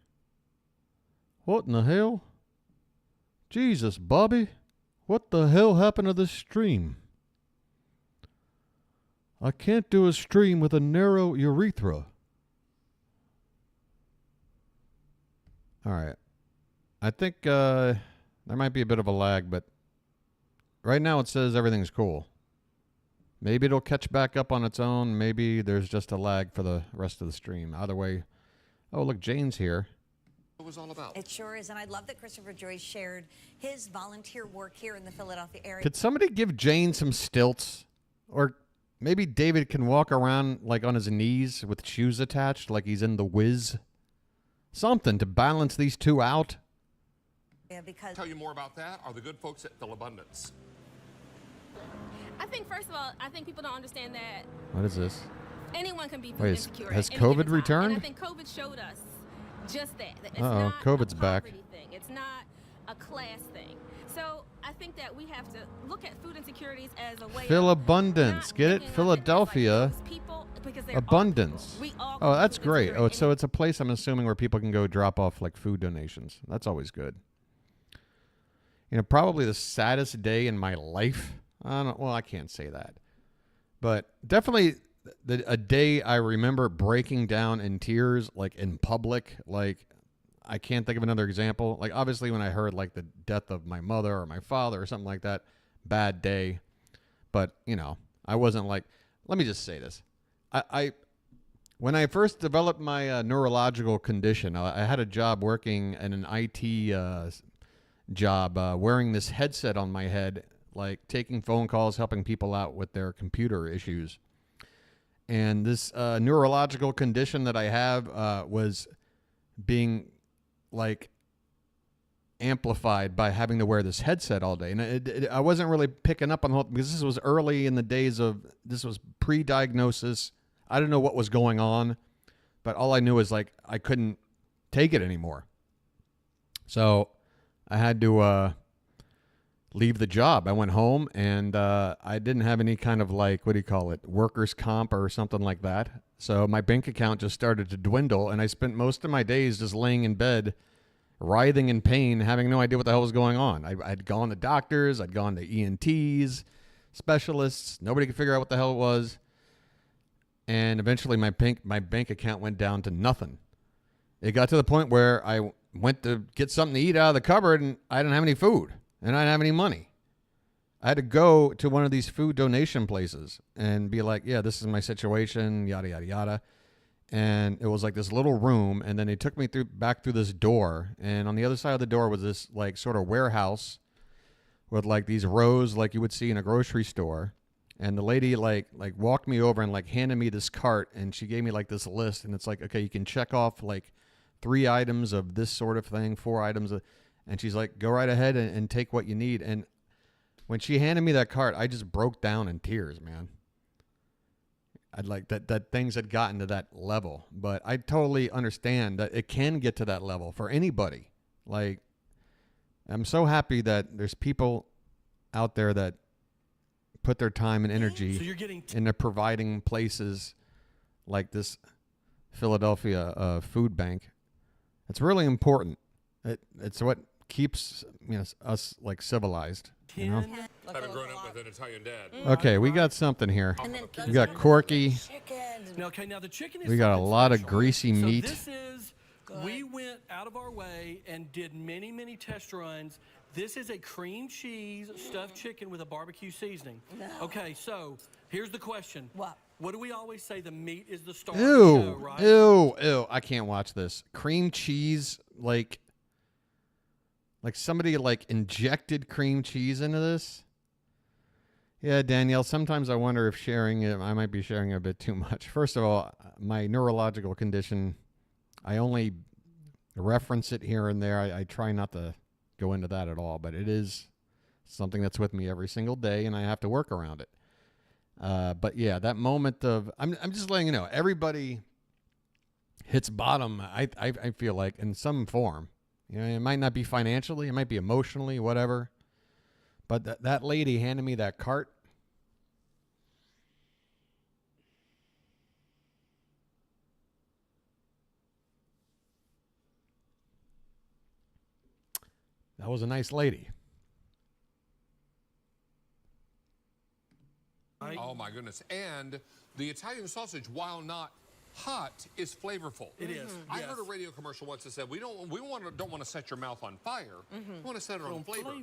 What in the hell? Jesus, Bobby. What the hell happened to this stream? I can't do a stream with a narrow urethra. All right. I think there might be a bit of a lag, but right now it says everything's cool. Maybe it'll catch back up on its own. Maybe there's just a lag for the rest of the stream. Either way. Oh, look, Jane's here. What was all about? It sure is, and I love that Christopher Joyce shared his volunteer work here in the Philadelphia area. Could somebody give Jane some stilts? Or maybe David can walk around like on his knees with shoes attached like he's in The Wiz. Something to balance these two out. Yeah, because Tell you more about that are the good folks at Philabundance. I think, first of all, I think people don't understand that What is this? anyone can be food Wait, insecure. has at any given COVID time. returned? And I think COVID showed us just that. It's Uh-oh, not COVID's a back. poverty thing. It's not a class thing. So I think that we have to look at food insecurities as a way Philabundance. Get it? Philadelphia. Abundance. Oh, that's great. Oh, so it's a place I'm assuming where people can go drop off like food donations. That's always good. You know, probably the saddest day in my life. I can't say that. But definitely a day I remember breaking down in tears, like in public. Like, I can't think of another example. Like, obviously when I heard like the death of my mother or my father or something like that, bad day. But, you know, I wasn't like, let me just say this. When I first developed my neurological condition, I had a job working in an IT job, wearing this headset on my head, like taking phone calls, helping people out with their computer issues. And this neurological condition that I have was being like amplified by having to wear this headset all day. And I wasn't really picking up on the whole, because this was early in the days of, this was pre-diagnosis. I didn't know what was going on, but all I knew was like I couldn't take it anymore. So I had to leave the job. I went home and I didn't have any kind of like, what do you call it, workers' comp or something like that. So my bank account just started to dwindle, and I spent most of my days just laying in bed, writhing in pain, having no idea what the hell was going on. I'd gone to doctors, I'd gone to ENTs, specialists. Nobody could figure out what the hell it was. And eventually my bank account went down to nothing. It got to the point where I went to get something to eat out of the cupboard, and I didn't have any food, and I didn't have any money. I had to go to one of these food donation places and be like, yeah, this is my situation, yada, yada, yada. And it was like this little room, and then they took me back through this door, and on the other side of the door was this like sort of warehouse with like these rows like you would see in a grocery store. And the lady like walked me over and like handed me this cart, and she gave me like this list, and it's like, okay, you can check off like 3 items of this sort of thing, 4 items and she's like, go right ahead and take what you need. And When she handed me that cart, I just broke down in tears, man. I'd like that things had gotten to that level, but I totally understand that it can get to that level for anybody. Like, I'm so happy that there's people out there that put their time and energy into providing places like this Philadelphia food bank. It's really important. It's what keeps us like civilized. You know? Having grown up with an Italian dad. Okay, we got something here. We got Corky. Now, okay, now the chicken is We got a something lot of special. greasy So meat. this is, we went out of our way and did many, many test runs. This is a cream cheese stuffed chicken with a barbecue seasoning. No. Okay, so here's the question. What do we always say? The meat is the star Ew, of the show, right? ew. I can't watch this. Cream cheese, like somebody like injected cream cheese into this. Yeah, Danielle, sometimes I wonder if sharing it, I might be sharing a bit too much. First of all, my neurological condition, I only reference it here and there. I try not to go into that at all, but it is something that's with me every single day, and I have to work around it. But yeah, that moment of, I'm just letting you know, everybody hits bottom, I feel like, in some form. You know, it might not be financially, it might be emotionally, whatever. But that lady handed me that cart. That was a nice lady. Oh my goodness. And the Italian sausage, while not hot, is flavorful. It is. I heard a radio commercial once that said, we don't want to set your mouth on fire. We want to set it on flavor.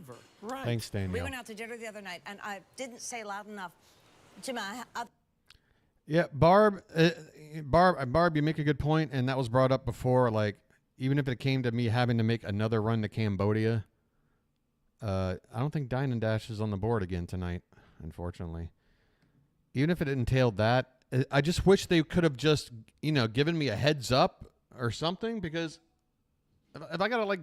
Right. Thanks, Danielle. We went out to dinner the other night, and I didn't say loud enough. Jim, Yeah, Barb, you make a good point, and that was brought up before. Like, even if it came to me having to make another run to Cambodia, I don't think Dine and Dash is on the board again tonight, unfortunately. Even if it entailed that, I just wish they could have just, given me a heads up or something, because if I got to, like,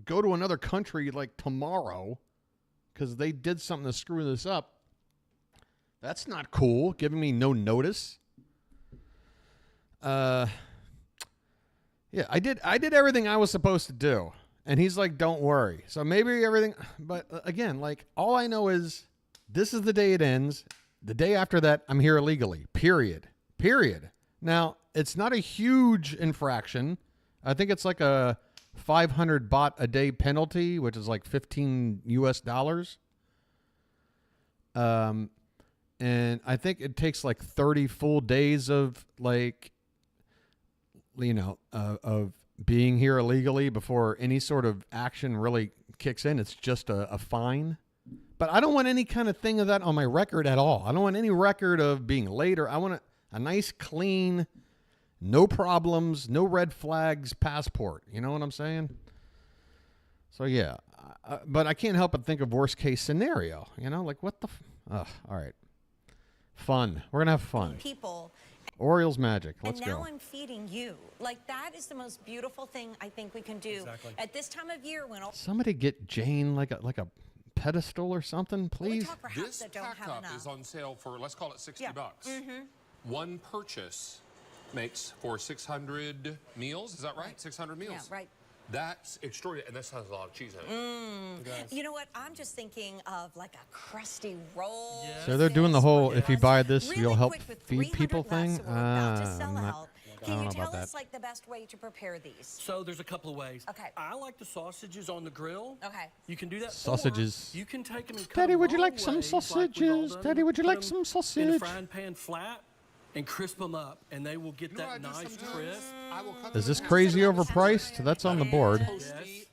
go to another country, like, tomorrow, because they did something to screw this up, that's not cool, giving me no notice. Yeah, I did everything I was supposed to do. And he's like, don't worry. So maybe everything, but again, like, all I know is this is the day it ends. The day after that, I'm here illegally. Period. Now, it's not a huge infraction. I think it's like a 500 baht a day penalty, which is like $15 US. And I think it takes like 30 full days of like, of being here illegally before any sort of action really kicks in. It's just a fine. But I don't want any kind of thing of that on my record at all. I don't want any record of being late. I want a nice, clean, no problems, no red flags passport. You know what I'm saying? So, yeah. But I can't help but think of worst case scenario. Like what the... all right. Fun. We're going to have fun. people. Orioles magic. Let's and now go. I'm feeding you. Like, that is the most beautiful thing I think we can do. Exactly. At this time of year when... Somebody get Jane like a pedestal or something, please. This pack up is on sale for, let's call it 60 bucks. One purchase makes for 600 meals. Is that right? 600 meals. Yeah, right. That's extraordinary, and this has a lot of cheese in it. You know what? I'm just thinking of like a crusty roll. Yes. So they're doing the whole, if you buy this, Really you'll help quick, with feed people 300 thing. left, so we're about to sell I out. Can don't you know tell about us that. like the best way to prepare these? So there's a couple of ways. Okay. I like the sausages on the grill. Okay. You can do that. Sausages. Or you can take them and cut Daddy, them would you long like some ways, like we've all sausages? done, Daddy, would you put like them some in a sausage? frying pan flat and crisp them up, and they will get that nice crisp. Is this crazy overpriced? That's on the board.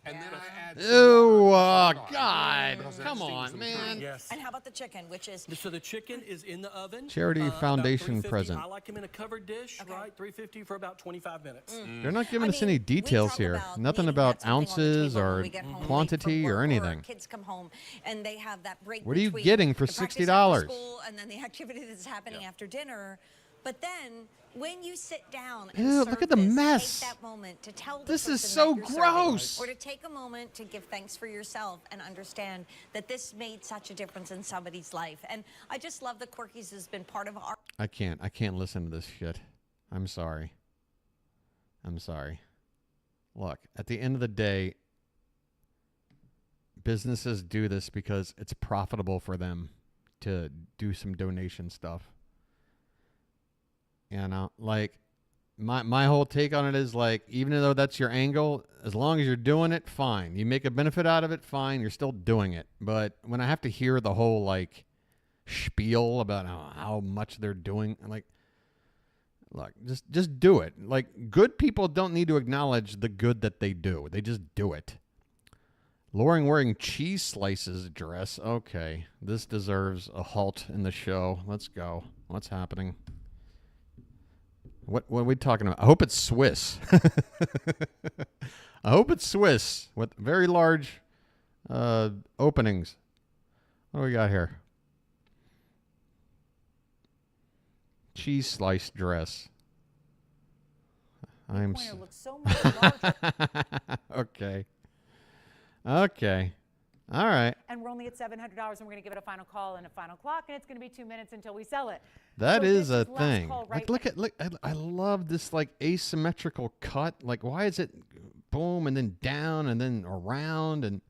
And then I add Ew, God. Come on, man. Yes. And how about the chicken, which is... So the chicken is in the oven. Charity about Foundation 350. present. I like them in a covered dish, right? 350 for about 25 minutes. They're not giving us any details here. Nothing about ounces or quantity or anything. Kids come home and they have that break. What are you between getting for the practice $60? after school and then the activity that's happening after dinner. But then when you sit down and Ew, serve look at the this, mess. take that moment to tell the This is person so that you're serving, gross. or to take a moment to give thanks for yourself and understand that this made such a difference in somebody's life. And I just love that Quirkies has been part of our... I can't listen to this shit. I'm sorry. Look, at the end of the day, businesses do this because it's profitable for them to do some donation stuff. You know, like my whole take on it is like, even though that's your angle, as long as you're doing it, fine. You make a benefit out of it, fine. You're still doing it. But when I have to hear the whole like spiel about how much they're doing, I'm like, look, just do it. Like, good people don't need to acknowledge the good that they do. They just do it. Lauren wearing cheese slices dress. Okay, this deserves a halt in the show. Let's go. What's happening? What are we talking about? I hope it's Swiss. I hope it's Swiss with very large openings. What do we got here? Cheese slice dress. I'm Looks so much larger. okay. Okay. All right. And we're only at $700, and we're going to give it a final call and a final clock, and it's going to be 2 minutes until we sell it. That So is this a last thing. call Like, right look. I love this like asymmetrical cut. Like, why is it boom and then down and then around? And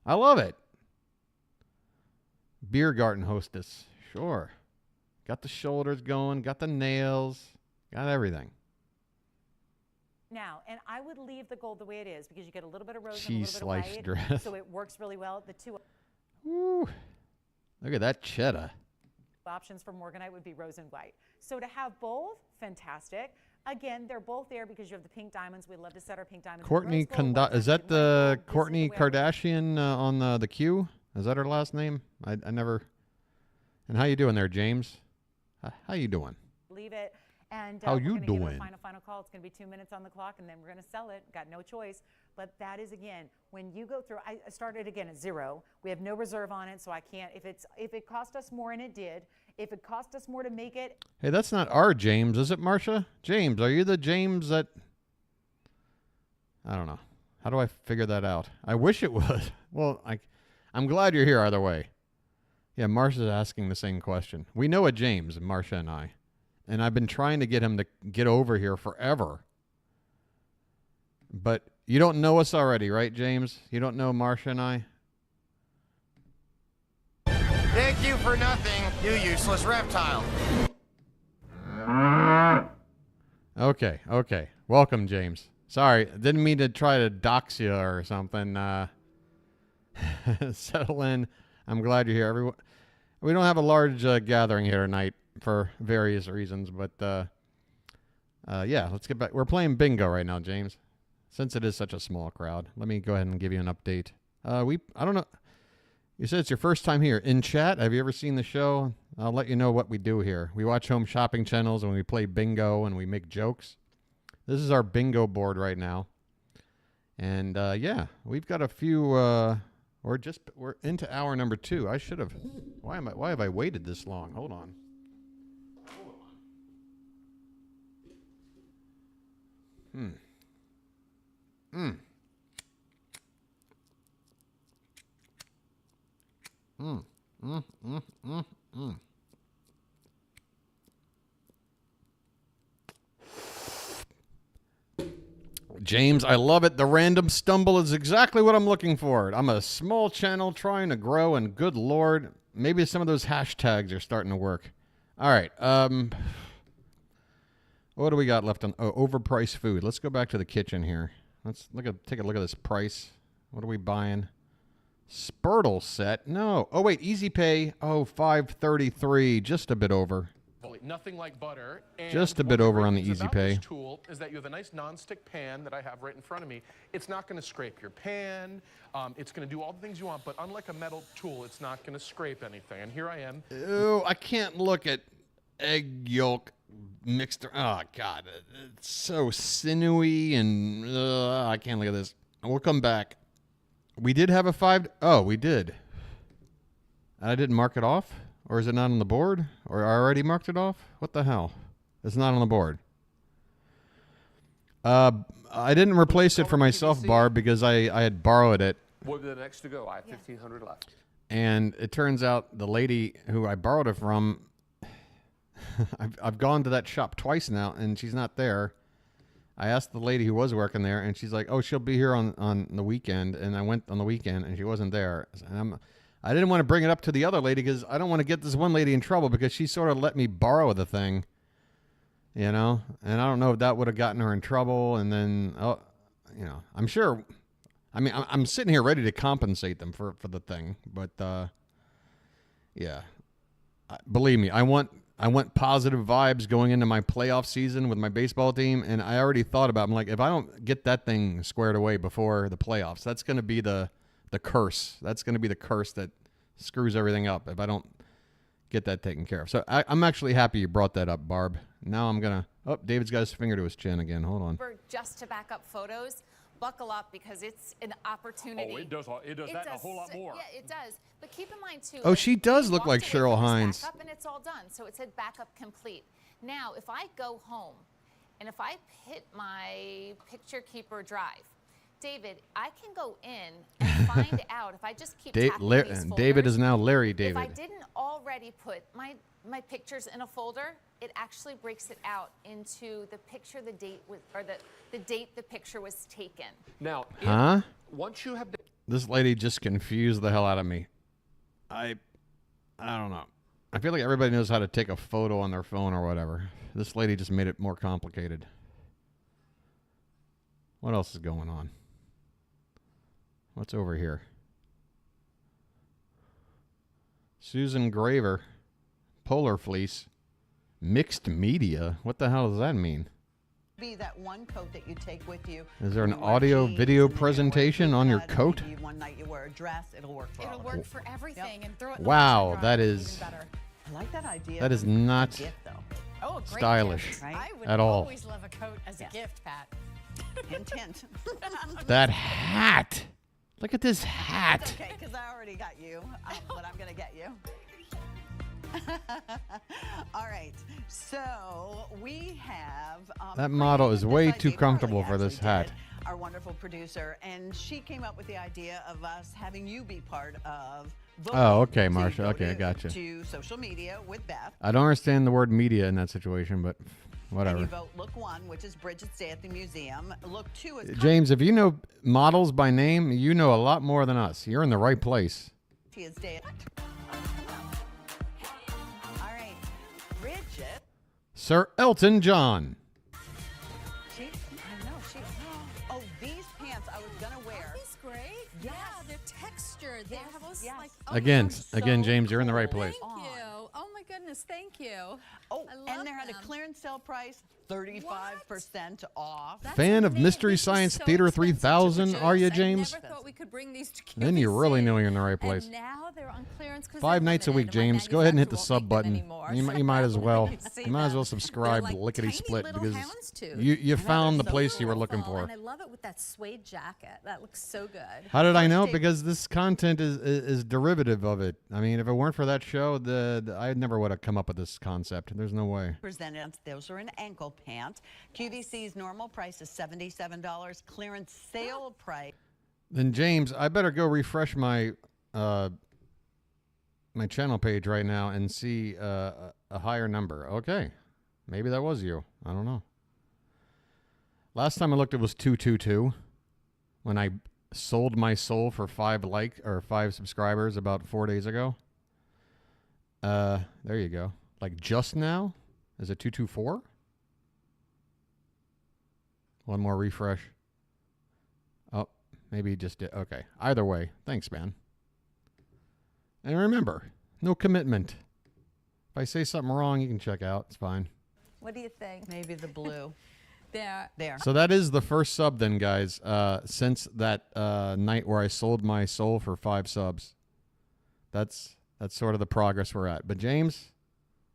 I love it. Beer garden hostess. Sure. Got the shoulders going. Got the nails. Got everything. now, and I would leave the gold the way it is because you get a little bit of rose Cheese and a little bit slice of white, dress. so it works really well. The two Woo. Look at that cheddar. options for Morganite would be rose and white. So to have both, fantastic. Again, they're both there because you have the pink diamonds. We love to set our pink diamonds. in Courtney rose gold, white is that diamonds in white the gold. This is Courtney the way I would- Kardashian on the Q? Is that her last name? I never. And how you doing there, James? How you doing? Leave it. And How we're you gonna give it doing? a final call. It's going to be 2 minutes on the clock, and then we're going to sell it. Got no choice. But that is, again, when you go through, I started again at zero. We have no reserve on it, so I can't. If it cost us more, and it did, if it cost us more to make it. Hey, that's not our James, is it, Marcia? James, are you the James that? I don't know. How do I figure that out? I wish it was. Well, I'm glad you're here either way. Yeah, Marcia's asking the same question. We know a James, Marcia and I. And I've been trying to get him to get over here forever. But you don't know us already, right, James? You don't know Marcia and I? Thank you for nothing, you useless reptile. Okay. Welcome, James. Sorry, didn't mean to try to dox you or something. Settle in. I'm glad you're here. Everyone, we don't have a large gathering here tonight for various reasons, but yeah, let's get back. We're playing bingo right now, James. Since it is such a small crowd, let me go ahead and give you an update. I don't know. You said it's your first time here in chat. Have you ever seen the show? I'll let you know what we do here. We watch home shopping channels and we play bingo and we make jokes. This is our bingo board right now. And yeah, we've got a few we're into hour number 2. I should have why have I waited this long? Hold on. James, I love it. The random stumble is exactly what I'm looking for. I'm a small channel trying to grow, and good Lord, maybe some of those hashtags are starting to work. All right. What do we got left on? Oh, overpriced food. Let's go back to the kitchen here. Let's take a look at this price. What are we buying? Spurtle set. No. Oh, wait. Easy pay. Oh, $5.33. Just a bit over. Nothing like butter. And Just a one bit of the over great on the things easy about pay. This tool is that you have a nice non-stick pan that I have right in front of me. It's not going to scrape your pan. It's going to do all the things you want, but unlike a metal tool, it's not going to scrape anything. And here I am. Ew, I can't look at egg yolk mixed. Oh, God. It's so sinewy and I can't look at this. We'll come back. We did have a 5. Oh, we did. I didn't mark it off? Or is it not on the board? Or I already marked it off? What the hell? It's not on the board. I didn't replace it for myself, Barb, because I had borrowed it. What would be the next to go? I have 1,500 left. And it turns out the lady who I borrowed it from, I've gone to that shop twice now, and she's not there. I asked the lady who was working there, and she's like, "Oh, she'll be here on the weekend." And I went on the weekend, and she wasn't there. And I didn't want to bring it up to the other lady because I don't want to get this one lady in trouble because she sort of let me borrow the thing, you know. And I don't know if that would have gotten her in trouble. And then, you know, I'm sure. I mean, I'm sitting here ready to compensate them for the thing, but yeah, believe me, I want positive vibes going into my playoff season with my baseball team, and I already thought about. I'm like, if I don't get that thing squared away before the playoffs, that's going to be the curse. That's going to be the curse that screws everything up if I don't get that taken care of. So I'm actually happy you brought that up, Barb. Now I'm gonna. Oh, David's got his finger to his chin again. Hold on. Just to back up photos. Buckle up because it's an opportunity. Oh, it does that and a whole lot more. Yeah, it does. But keep in mind too. Oh, she does look like Cheryl Hines. Backup and it's all done. So it said backup complete. Now, if I go home and if I hit my picture keeper drive, David, I can go in and find out if I just keep tapping these folders. David is now Larry David. If I didn't already put my pictures in a folder, it actually breaks it out into the picture, the date the date the picture was taken. Now, once you have this lady just confused the hell out of me. I don't know. I feel like everybody knows how to take a photo on their phone or whatever. This lady just made it more complicated. What else is going on? What's over here? Susan Graver, Polar Fleece, mixed media. What the hell does that mean? Be that one coat that you take with you. Is there an audio video presentation on your coat? One night you wear a dress, it'll work for all. It'll work for everything and throw it. Wow, that is. I like that idea. That is not stylish at all. I would always love a coat as a gift, Pat. Intent. That hat. Look at this hat. That's okay, because I already got you what I'm going to get you. All right, so we have... that model is way too comfortable for this hat. Our wonderful producer, and she came up with the idea of us having you be part of... Oh, okay, Marsha. Okay, I got you. To social media with Beth. I don't understand the word media in that situation, but whatever. And you vote look 1, which is Bridget's Day at the Museum. Look 2 is... James, if you know models by name, you know a lot more than us. You're in the right place. His day. All right, Bridget. Sir Elton John. I know, oh, these pants I was going to wear. Aren't these great? Yes. Yeah, they're textured. They have those like... Again, James, you're in the right place. Thank you. Oh my goodness, thank you. Oh, and they're at a clearance sale price, 35% off. Fan of Mystery Science Theater 3000, are you, James? I never thought we could bring these to QVC. Then you really know you're in the right place. And now they're on clearance 5 nights a week, James. Go ahead and hit the sub button. You might as well. You might as well subscribe lickety split because you found the place you were looking for. And I love it with that suede jacket. That looks so good. How did I know? Because this content is derivative of it. I mean, if it weren't for that show, I never would have come up with this concept. There's no way. Presented. Those are an ankle pant. QVC's normal price is $77. Clearance sale price. Then James, I better go refresh my my channel page right now and see a higher number. Okay, maybe that was you. I don't know. Last time I looked, it was 222 when I sold my soul for 5 subscribers about 4 days ago. There you go. Like just now, is it 224? One more refresh. Oh, maybe he just did. Okay. Either way, thanks, man. And remember, no commitment. If I say something wrong, you can check out. It's fine. What do you think? Maybe the blue. There. So that is the first sub then, guys, since that night where I sold my soul for 5 subs. That's sort of the progress we're at. But James,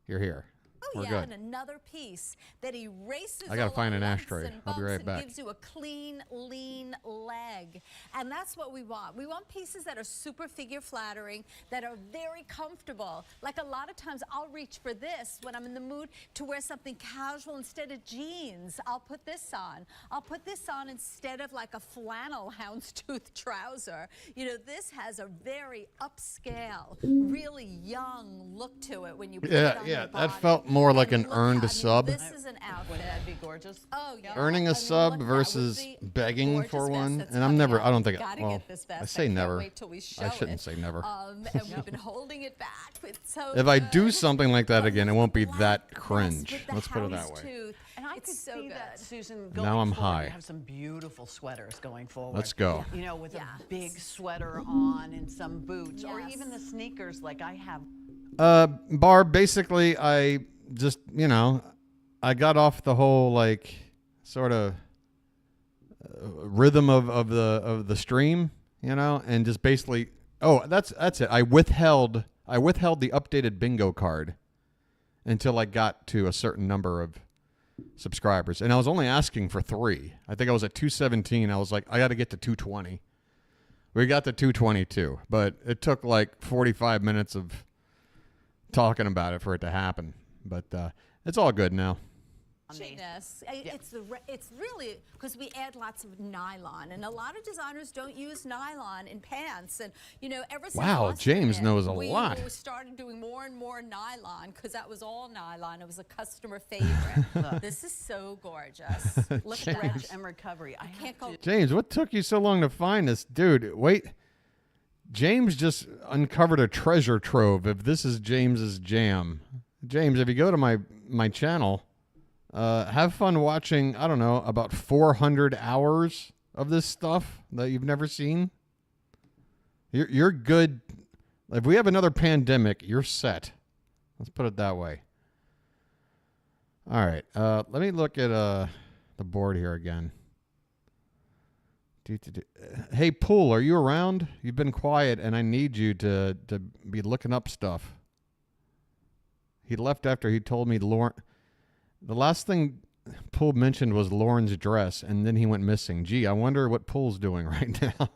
you're here. We're yeah, good. and another piece that erases I gotta all find our an lumps ashtray. and I'll be bumps right and back. gives you a clean, lean leg. And that's what we want. We want pieces that are super figure flattering, that are very comfortable. Like a lot of times I'll reach for this when I'm in the mood to wear something casual instead of jeans. I'll put this on. I'll put this on instead of like a flannel houndstooth trouser. You know, this has a very upscale, really young look to it when you put it on your That body. felt more like an Look earned how- I mean, sub. This is an outfit. That'd be gorgeous. Oh, yeah. Earning a sub versus begging for one, and I'm never. I don't think. Gotta Well, get this vest. I say can't never. wait till we show I shouldn't it. say never. And we've been holding it back. It's so If I good. do something like that again, it won't be that cringe. Let's put it that way. Houndstooth. And I It's could so see that, good. Susan, Now going I'm forward, high. you have some beautiful sweaters going forward. Let's go. You know, with a big sweater on and some boots, or even the sneakers like I have. Barb, basically, I just, I got off the whole like sort of rhythm of the stream, and just basically, that's it. I withheld the updated bingo card until I got to a certain number of subscribers, and I was only asking for 3. I think I was at 217. I was like, I got to get to 220. We got to 222, but it took like 45 minutes of talking about it for it to happen. But it's all good now. Yes, it's really because we add lots of nylon, and a lot of designers don't use nylon in pants. And ever since Wow, Austin James hit, knows a lot. We started doing more and more nylon because that was all nylon. It was a customer favorite. This is so gorgeous. Look at that. And recovery. I can't go. James, what took you so long to find this? Dude, wait. James just uncovered a treasure trove if this is James's jam. James, if you go to my channel, have fun watching, I don't know, about 400 hours of this stuff that you've never seen. You're good. If we have another pandemic, you're set. Let's put it that way. All right. Let me look at the board here again. Hey, Pool, are you around? You've been quiet, and I need you to be looking up stuff. He left after he told me Lauren. The last thing Pool mentioned was Lauren's dress, and then he went missing. Gee, I wonder what Pool's doing right now.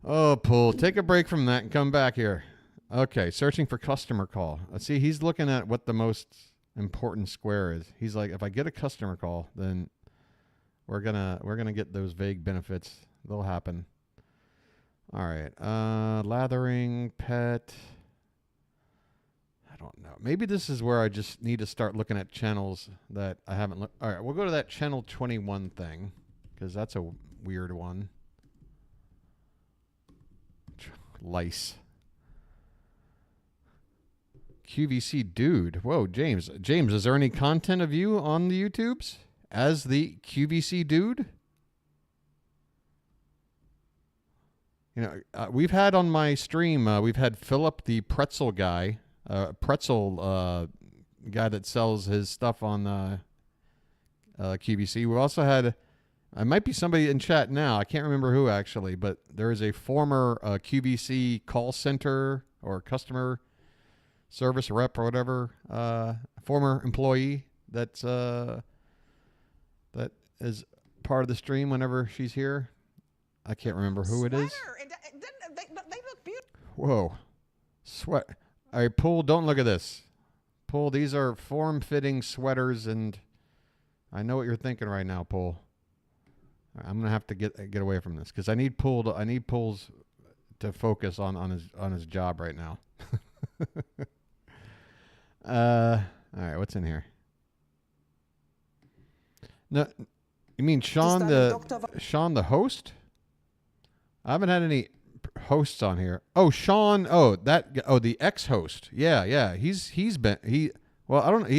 Oh, Pool, take a break from that and come back here. Okay, searching for customer call. Let's see, he's looking at what the most important square is. He's like, if I get a customer call, then we're gonna get those vague benefits. They'll happen. All right. Lathering, pet. I don't know. Maybe this is where I just need to start looking at channels that I haven't looked. All right, we'll go to that channel 21 thing because that's a weird one. Lice. QVC dude. Whoa, James. James, is there any content of you on the YouTubes as the QVC dude? We've had on my stream, we've had Philip, the pretzel guy, guy that sells his stuff on QVC. We also had, I might be somebody in chat now. I can't remember who actually, but there is a former QVC call center or customer service rep or whatever, former employee that is part of the stream whenever she's here. I can't remember who it is. They look beautiful. Whoa. Sweat. All right, Pool, don't look at this. Pool, these are form-fitting sweaters, and I know what you're thinking right now, Pool. I'm gonna have to get away from this because I need Pool's to focus on his job right now. All right, what's in here? No, you mean Sean the host? I haven't had any hosts on here. Oh, Sean. The ex-host. Yeah. He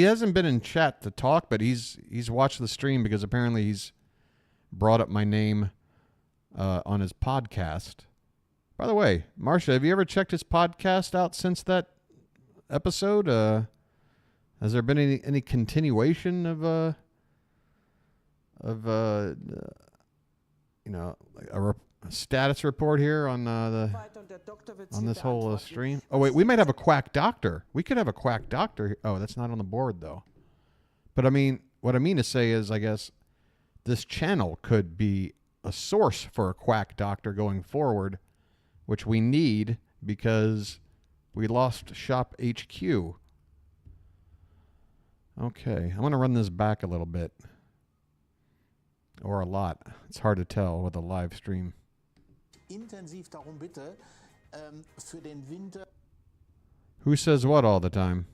hasn't been in chat to talk, but he's watched the stream because apparently he's brought up my name on his podcast. By the way, Marcia, have you ever checked his podcast out since that episode? Has there been any continuation of status report here on this whole stream. Oh wait, we might have a quack doctor. We could have a quack doctor. Oh, that's not on the board though. But I mean, what I mean to say is, I guess this channel could be a source for a quack doctor going forward, which we need because we lost Shop HQ. Okay, I'm going to run this back a little bit. Or a lot. It's hard to tell with a live stream. Intensiv darum bitte, für den Winter. Who says what all the time?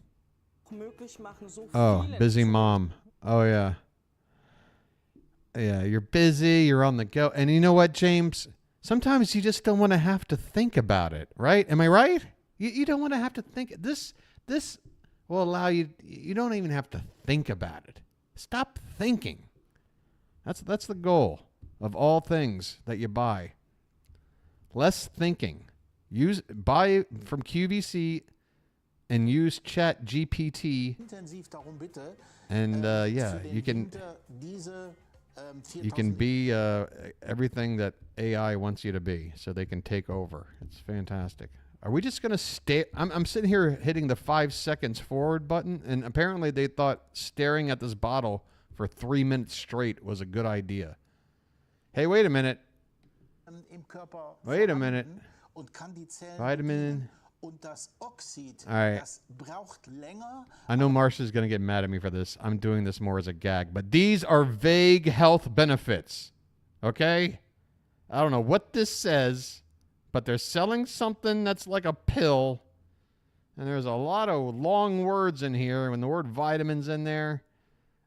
Oh, busy mom. Oh, yeah. Yeah, you're busy, you're on the go. And you know what, James? Sometimes you just don't want to have to think about it, right? Am I right? You don't want to have to think. This will allow you, you don't even have to think about it. Stop thinking. That's the goal of all things that you buy. Less thinking. Buy from QVC and use Chat GPT. And yeah, you can be everything that AI wants you to be, so they can take over. It's fantastic. Are we just going to stay? I'm sitting here hitting the 5 seconds forward button, and apparently they thought staring at this bottle for 3 minutes straight was a good idea. Hey, wait a minute. Wait a minute. Vitamin. All right. I know Marsha's going to get mad at me for this. I'm doing this more as a gag, but these are vague health benefits. Okay? I don't know what this says, but they're selling something that's like a pill, and there's a lot of long words in here, and the word vitamins in there.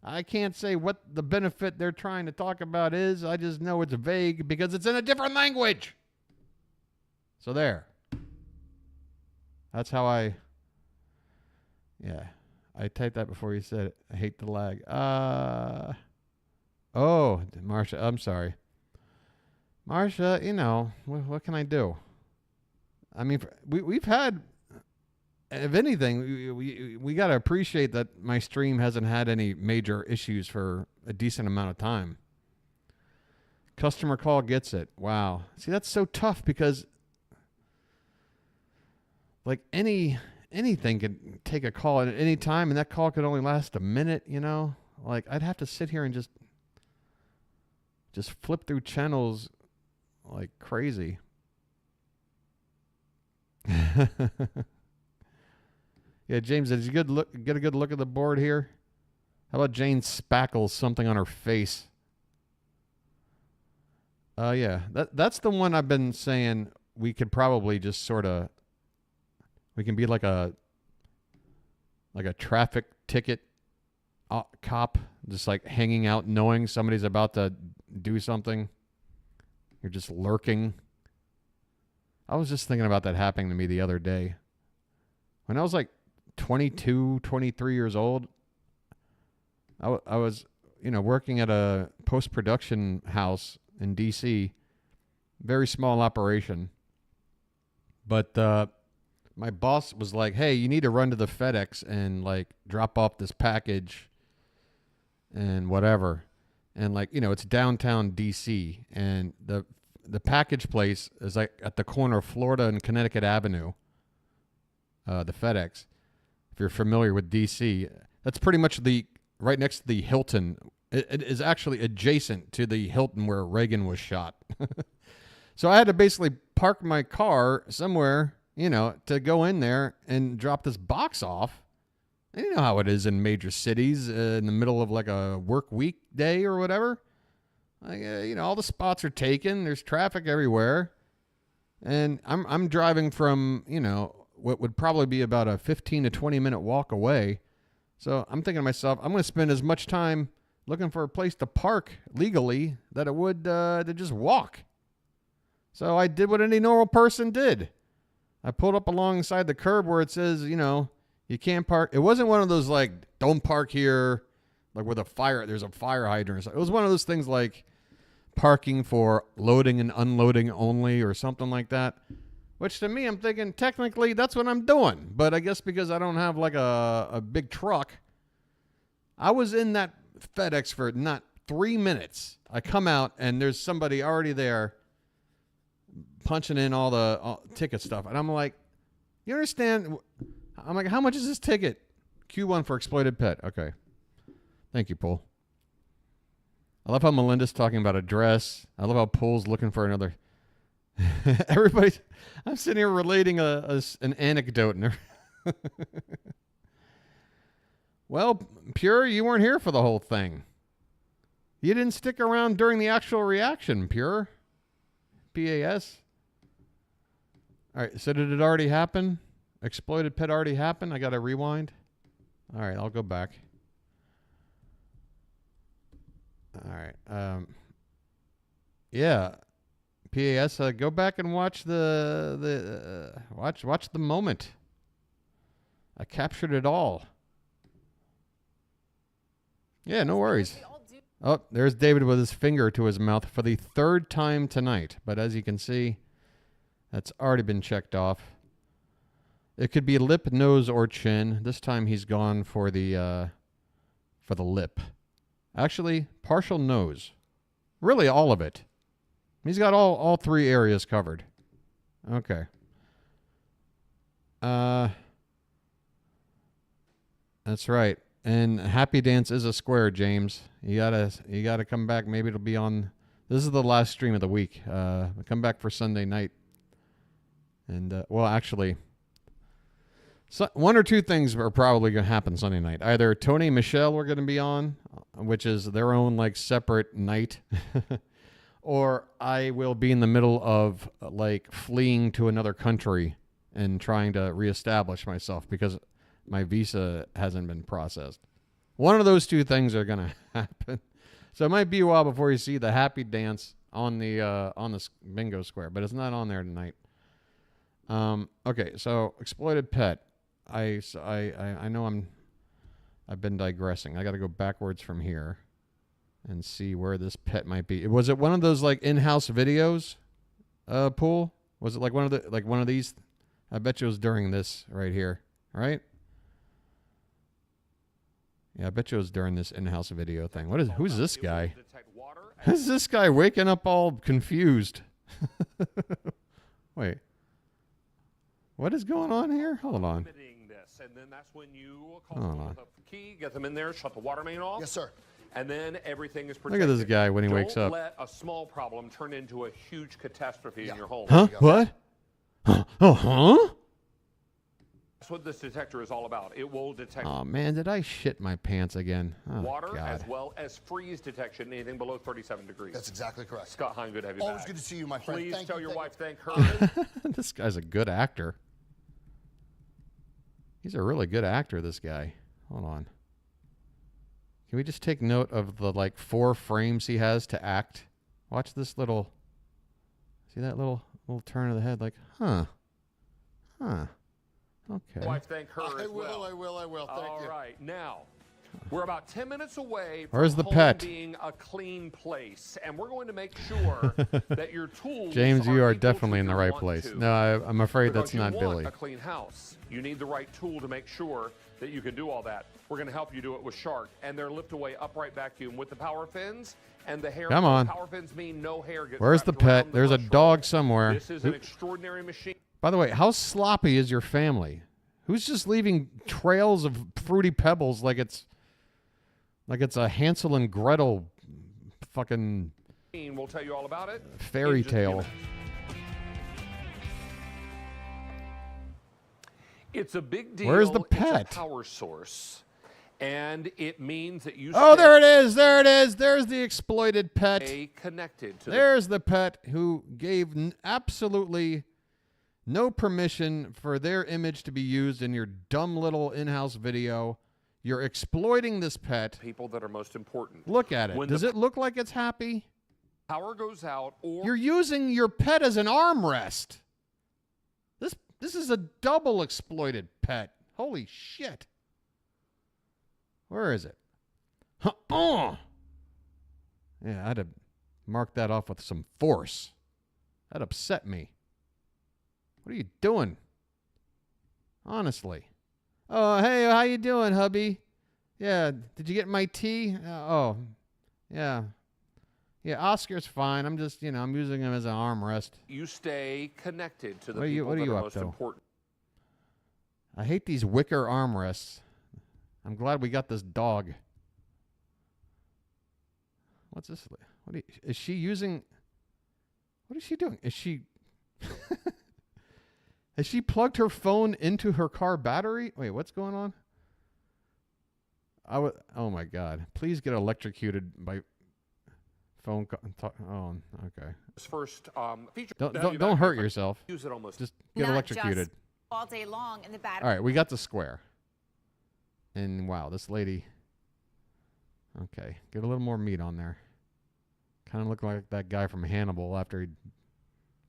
I can't say what the benefit they're trying to talk about is. I just know it's vague because it's in a different language. So there. That's how I typed that before you said it. I hate the lag. Oh, Marsha, I'm sorry. Marsha, you know, what can I do? I mean, we've had, if anything, we got to appreciate that my stream hasn't had any major issues for a decent amount of time. Customer call gets it. Wow. See, that's so tough because like anything could take a call at any time, and that call could only last a minute, you know? Like, I'd have to sit here and just flip through channels like crazy. Yeah, James, did you get a good look at the board here? How about Jane spackles something on her face? Yeah, that's the one I've been saying we could probably just sort of, we can be like a traffic ticket cop, just like hanging out knowing somebody's about to do something. You're just lurking. I was just thinking about that happening to me the other day. When I was like 22, 23 years old, I was, working at a post-production house in D.C., very small operation. But my boss was like, hey, you need to run to the FedEx and like drop off this package and whatever. And like, it's downtown DC, and the package place is like at the corner of Florida and Connecticut Avenue. The FedEx. If you're familiar with DC, that's pretty much right next to the Hilton. It is actually adjacent to the Hilton where Reagan was shot. So I had to basically park my car somewhere, to go in there and drop this box off. And you know how it is in major cities in the middle of like a work week day or whatever. Like, all the spots are taken. There's traffic everywhere. And I'm driving from, what would probably be about a 15 to 20 minute walk away. So I'm thinking to myself, I'm going to spend as much time looking for a place to park legally that it would to just walk. So I did what any normal person did. I pulled up alongside the curb where it says, you can't park. It wasn't one of those like, don't park here, like with there's a fire hydrant. It was one of those things like parking for loading and unloading only or something like that. Which to me, I'm thinking technically that's what I'm doing. But I guess because I don't have like a big truck, I was in that FedEx for not 3 minutes. I come out and there's somebody already there punching in all the ticket stuff. And I'm like, you understand? I'm like, how much is this ticket? Q1 for exploited pet. Okay. Thank you, Paul. I love how Melinda's talking about a dress. I love how Paul's looking for another. Everybody, I'm sitting here relating an anecdote. Well, Pure, you weren't here for the whole thing. You didn't stick around during the actual reaction, Pure. PAS. All right, so did it already happen? Exploited pet already happened? I got to rewind. All right, I'll go back. All right. Yeah. PAS, go back and watch watch the moment. I captured it all. Yeah, no worries. Oh, there's David with his finger to his mouth for the third time tonight. But as you can see, that's already been checked off. It could be lip, nose, or chin. This time he's gone for the lip. Actually, partial nose. Really, all of it. He's got all three areas covered. Okay. That's right. And Happy Dance is a square, James. You gotta come back. Maybe it'll be on. This is the last stream of the week. Come back for Sunday night. And well, actually, one or two things are probably gonna happen Sunday night. Either Tony and Michelle are gonna be on, which is their own like separate night, or I will be in the middle of like fleeing to another country and trying to reestablish myself because my visa hasn't been processed. One of those two things are going to happen. So it might be a while before you see the Happy Dance on the bingo square, but it's not on there tonight. Okay, so exploited pet. I know I've been digressing. I got to go backwards from here and see where this pet might be. Was it one of those like in-house videos, Pool? Was it like one of these? I bet you it was during this right here, right? Yeah, I bet you it was during this in-house video thing. Who's this guy? Who's this guy waking up all confused? Wait. What is going on here? Hold on. And then that's when you call someone with a key, get them in there, shut the water main off. Yes, sir. And then everything is protected. Look at this guy when he wakes up. Don't let a small problem turn into a huge catastrophe in your home. Huh? What? Oh, huh? That's what this detector is all about. It will detect Oh, man, did I shit my pants again? Oh, water God. as well as freeze detection, anything below 37 degrees. That's exactly correct. Scott Hine, good to have you Always back. good to see you, my friend. Please Thank tell you, your thank wife thank her. This guy's a good actor. He's a really good actor, this guy. Hold on. Can we just take note of the, like, 4 frames he has to act? Watch this little... See that little turn of the head? Like, huh. Huh. Okay. Wife thank her I as well. will. Thank you. All right, now we're about 10 minutes away from Where's the home pet? being a clean place, and we're going to make sure that your tools. James, you are equal definitely to in the your right want place. to. No, I'm afraid Because that's not you Billy. want a clean house. You need the right tool to make sure that you can do all that. We're going to help you do it with Shark and their lift-away upright vacuum with the power fins and the hair. Come on. Power fins mean no hair gets Where's the wrapped around pet? There's a mushroom. dog somewhere. This is an extraordinary machine. By the way, how sloppy is your family? Who's just leaving trails of fruity pebbles like it's a Hansel and Gretel fucking We'll tell you all about it. fairy in just a few tale? minutes. It's a big deal. Where's the It's pet? a power source, and it means that you. Oh, there it is. There it is. There's the exploited pet. Stay connected to There's the pet who gave absolutely no permission for their image to be used in your dumb little in-house video. You're exploiting this pet. People that are most important. Look at it. When Does the it look like it's happy? power goes out, or You're using your pet as an armrest. This is a double exploited pet. Holy shit. Where is it? Yeah, I had to mark that off with some force. That upset me. What are you doing? Honestly. Oh, hey, how you doing, hubby? Yeah, did you get my tea? Oh, yeah. Yeah, Oscar's fine. I'm just, I'm using him as an armrest. You stay connected to the What are you people that are up most to? important. I hate these wicker armrests. I'm glad we got this dog. What's this? Is she using? What is she doing? Is she? Has she plugged her phone into her car battery? Wait, what's going on? Oh my God! Please get electrocuted by phone call. Oh, okay. This first feature. Don't hurt yourself. Use it almost. Just get electrocuted. All day long in the battery. All right, we got the square. And wow, this lady. Okay, get a little more meat on there. Kind of look like that guy from Hannibal after he'd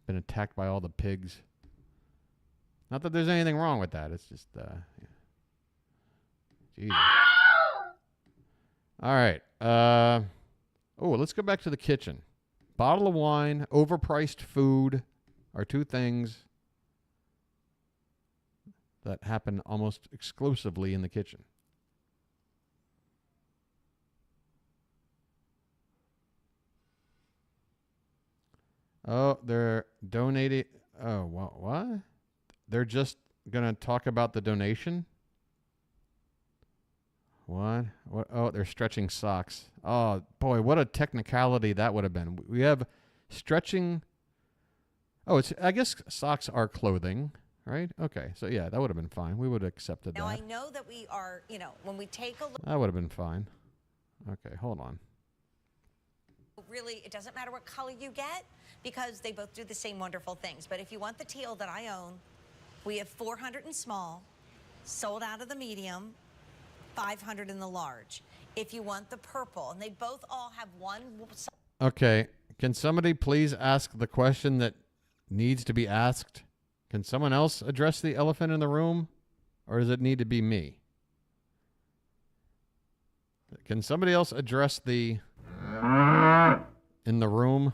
been attacked by all the pigs. Not that there's anything wrong with that. It's just, Jesus. All right. Let's go back to the kitchen. Bottle of wine, overpriced food are two things that happen almost exclusively in the kitchen. Oh, they're donating. Oh, what? They're just going to talk about the donation? What? Oh, they're stretching socks. Oh, boy, what a technicality that would have been. We have stretching. Oh, I guess socks are clothing, right? Okay, so yeah, that would have been fine. We would have accepted Now, that. I know that we are, when we take a look. That would have been fine. Okay, hold on. Really, it doesn't matter what color you get because they both do the same wonderful things. But if you want the teal that I own, we have 400 in small, sold out of the medium, 500 in the large. If you want the purple, and they both all have one. Okay, can somebody please ask the question that needs to be asked? Can someone else address the elephant in the room, or does it need to be me? Can somebody else address the in the room?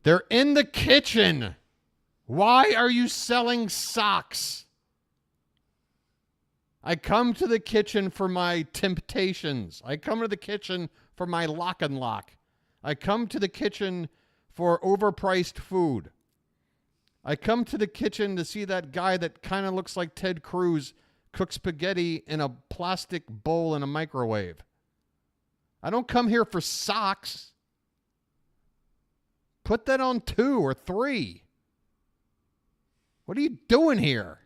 They're in the kitchen. Why are you selling socks? I come to the kitchen for my temptations. I come to the kitchen for my lock and lock. I come to the kitchen for overpriced food. I come to the kitchen to see that guy that kind of looks like Ted Cruz cook spaghetti in a plastic bowl in a microwave. I don't come here for socks. Put that on 2 or 3. What are you doing here?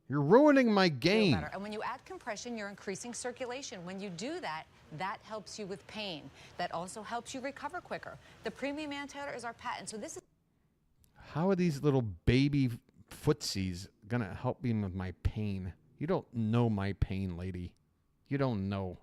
You're ruining my game. And when you add compression, you're increasing circulation. When you do that, that helps you with pain. That also helps you recover quicker. The premium anti-tear is our patent. So this is. How are these little baby footsies going to help me with my pain? You don't know my pain, lady. You don't know.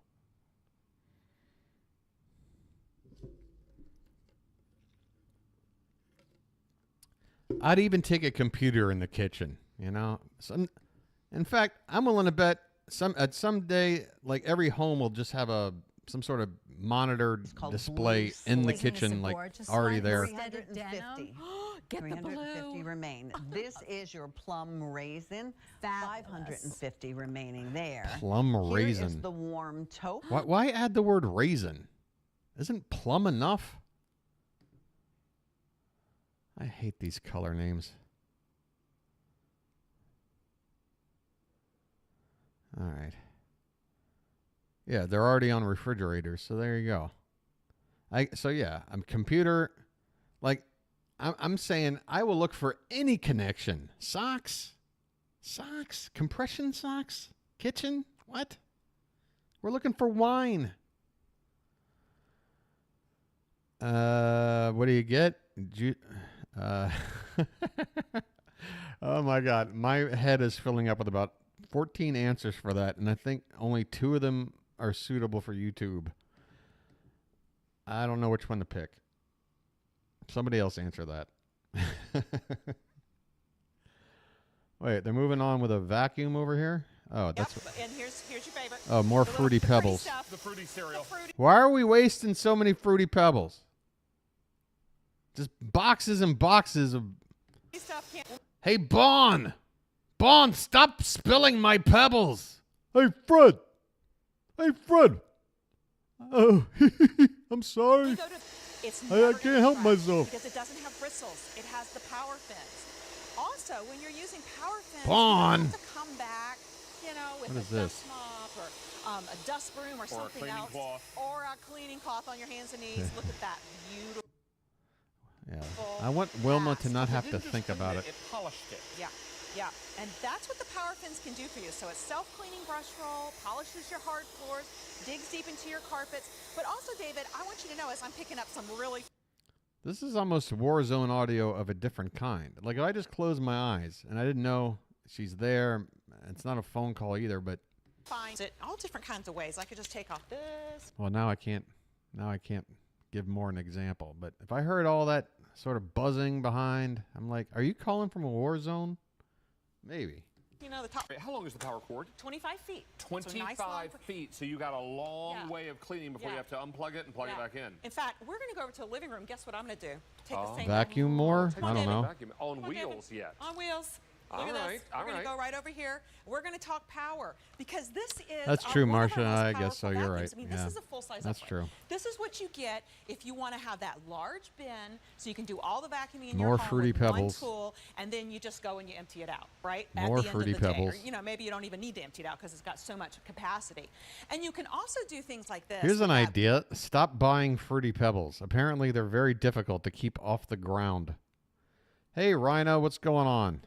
I'd even take a computer in the kitchen, In fact, I'm willing to bet someday, like every home will just have some sort of monitored display in the kitchen, like already there. 350. Get the 350 blue. remain. This is your plum raisin. 550 remaining there. Plum raisin. Here is the warm taupe. Why add the word raisin? Isn't plum enough? I hate these color names. All right. Yeah, they're already on refrigerators, so there you go. I'm computer. Like, I'm saying I will look for any connection. Socks, compression socks, kitchen. What? We're looking for wine. What do you get? Oh my God, my head is filling up with about 14 answers for that, and I think only 2 of them are suitable for YouTube. I don't know which one to pick. Somebody else answer that. Wait, they're moving on with a vacuum over here? Oh, that's. And here's your favorite. Oh, more Fruity Pebbles. The fruity cereal. Why are we wasting so many Fruity Pebbles? Just boxes and boxes of. Stuff can't. Hey, Bon! Spawn, stop spilling my pebbles. Hey, Fred. Hey, Fred. Oh, I'm sorry. It's I can't help myself. because it doesn't have bristles. It has the power fins. Also, when you're using power fins, Spawn. you have to come back, you know, with What is a this? dust mop or a dust broom or something cleaning else. cloth. Or a cleaning cloth on your hands and knees. Look at that. Beautiful. Yeah. I want Wilma to not have to think about it. It polished it. Yeah, yeah. And that's what the power fins can do for you. So it's self-cleaning brush roll, polishes your hard floors, digs deep into your carpets. But also, David, I want you to know as I'm picking up some really... This is almost Warzone audio of a different kind. Like, if I just closed my eyes and I didn't know she's there, it's not a phone call either, but... Finds it all different kinds of ways. I could just take off this. Well, now I can't give more an example. But if I heard all that sort of buzzing behind, I'm like, are you calling from a war zone? Maybe. You know, the top... How long is the power cord? 25 feet. 25 feet. So you got a long way of cleaning before you have to unplug it and plug it back in. In fact, we're going to go over to the living room. Guess what I'm going to do? Take the same... Vacuum more? I don't know. Vacuum. On wheels yet. On wheels. Look at this. We're going to go right over here. We're going to talk power because this is... That's true, one of our Marcia. most I guess so. powerful You're right. vacuums. I mean, Yeah. this is a full-size That's upgrade. true. This is what you get if you want to have that large bin so you can do all the vacuuming in More your home Fruity with Pebbles. one tool, and then you just go and you empty it out, right? More At the Fruity end of the Pebbles. day. Or, you know, maybe you don't even need to empty it out because it's got so much capacity. And you can also do things like this. Here's an with that- idea. Stop buying Fruity Pebbles. Apparently, they're very difficult to keep off the ground. Hey, Rhino, what's going on?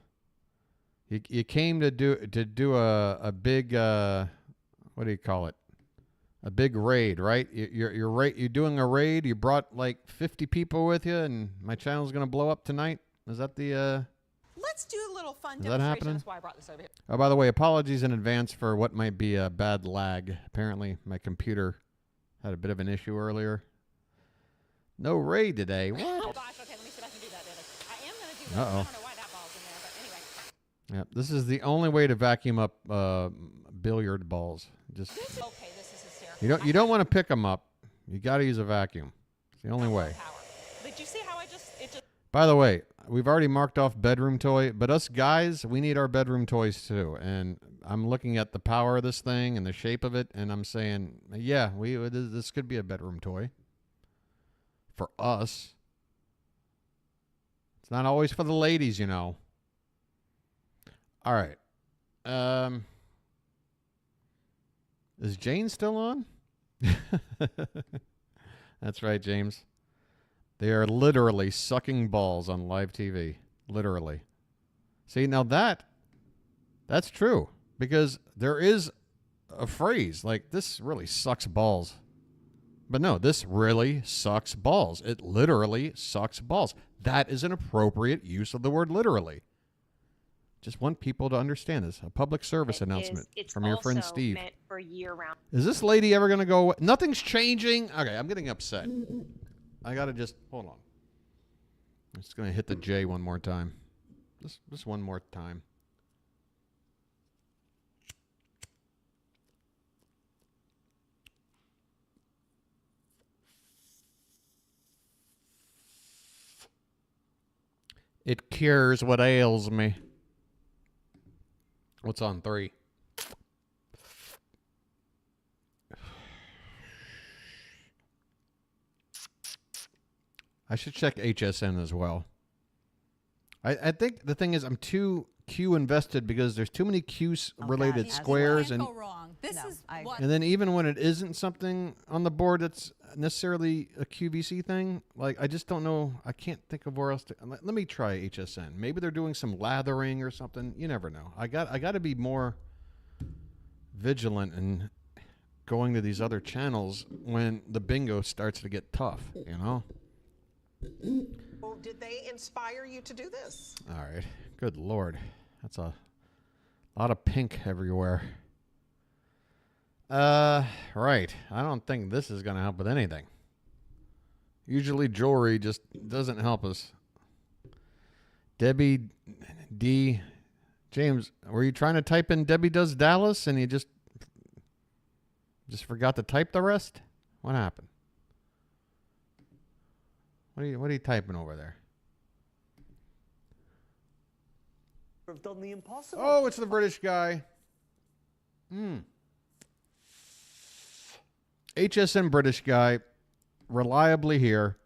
You came to do a big what do you call it? A big raid, right? You're doing a raid. You brought like 50 people with you, and my channel's gonna blow up tonight. Is that the? Let's do a little fun Is that demonstration. happening? That's why I brought this over here. Oh, by the way, apologies in advance for what might be a bad lag. Apparently, my computer had a bit of an issue earlier. No raid today. What? Oh gosh, okay, let me see if I can do that, David. I am going to do that. I don't know why that ball's in there, but anyway. Yep, this is the only way to vacuum up billiard balls. Just Okay, this is hysterical. you don't want to pick them up. You got to use a vacuum. It's the only way. Did you see how it just... By the way, we've already marked off bedroom toy, but us guys, we need our bedroom toys too. And I'm looking at the power of this thing and the shape of it, and I'm saying, yeah, this could be a bedroom toy for us. It's not always for the ladies, you know. All right. Is Jane still on? That's right, James. They are literally sucking balls on live TV. Literally. See, now that's true. Because there is a phrase like, this really sucks balls. But no, this really sucks balls. It literally sucks balls. That is an appropriate use of the word literally. Just want people to understand this. A public service announcement from your friend Steve. Meant for year-round. Is this lady ever going to go away? Nothing's changing. Okay, I'm getting upset. I got to just, hold on. I'm just going to hit the J one more time. Just one more time. It cures what ails me. What's on 3? I should check HSN as well. I think the thing is I'm too Q invested because there's too many Q-related squares. Can't go wrong. This is what... And then even when it isn't something on the board that's necessarily a QVC thing, like I just don't know. I can't think of where else to. Let me try HSN. Maybe they're doing some lathering or something. You never know. I got to be more vigilant in going to these other channels when the bingo starts to get tough, you know? Well, did they inspire you to do this? All right. Good Lord. That's a lot of pink everywhere. Right. I don't think this is going to help with anything. Usually jewelry just doesn't help us. Debbie D. James, were you trying to type in Debbie Does Dallas and you just forgot to type the rest? What happened? What are you typing over there? Have done the impossible. Oh, it's the British guy. HSN British guy, reliably here.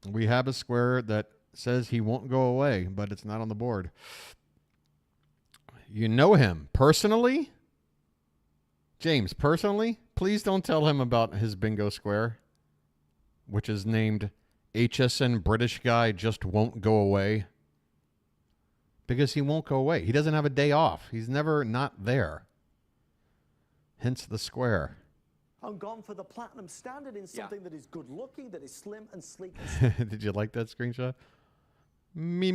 We have a square that says he won't go away, but it's not on the board. You know him personally? James, personally? Please don't tell him about his bingo square, which is named HSN British guy just won't go away. Because he won't go away. He doesn't have a day off. He's never not there. Hence the square. I'm gone for the platinum standard in something that is good looking, that is slim and sleek. Did you like that screenshot? Me.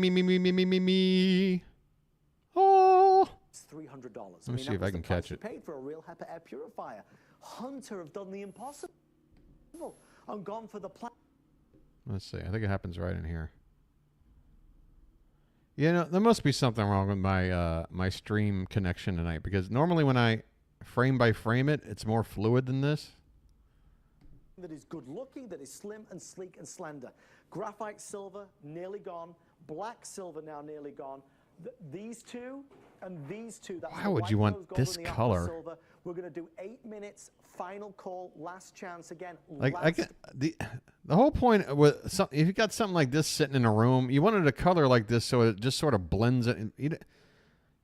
Oh. It's $300. Let me see if I can catch it. Paid for a real HEPA air purifier. Hunter have done the impossible. I'm gone for the platinum. Let's see. I think it happens right in here. You know, there must be something wrong with my my stream connection tonight, because normally when I frame by frame it, it's more fluid than this. That is good looking, that is slim and sleek and slender. Graphite silver, nearly gone. Black silver, now nearly gone. These two and these two. Why would you want this color? Silver. We're going to do 8 minutes. Final call. Last chance again. Like the whole point with if you got something like this sitting in a room, you wanted a color like this so it just sort of blends it.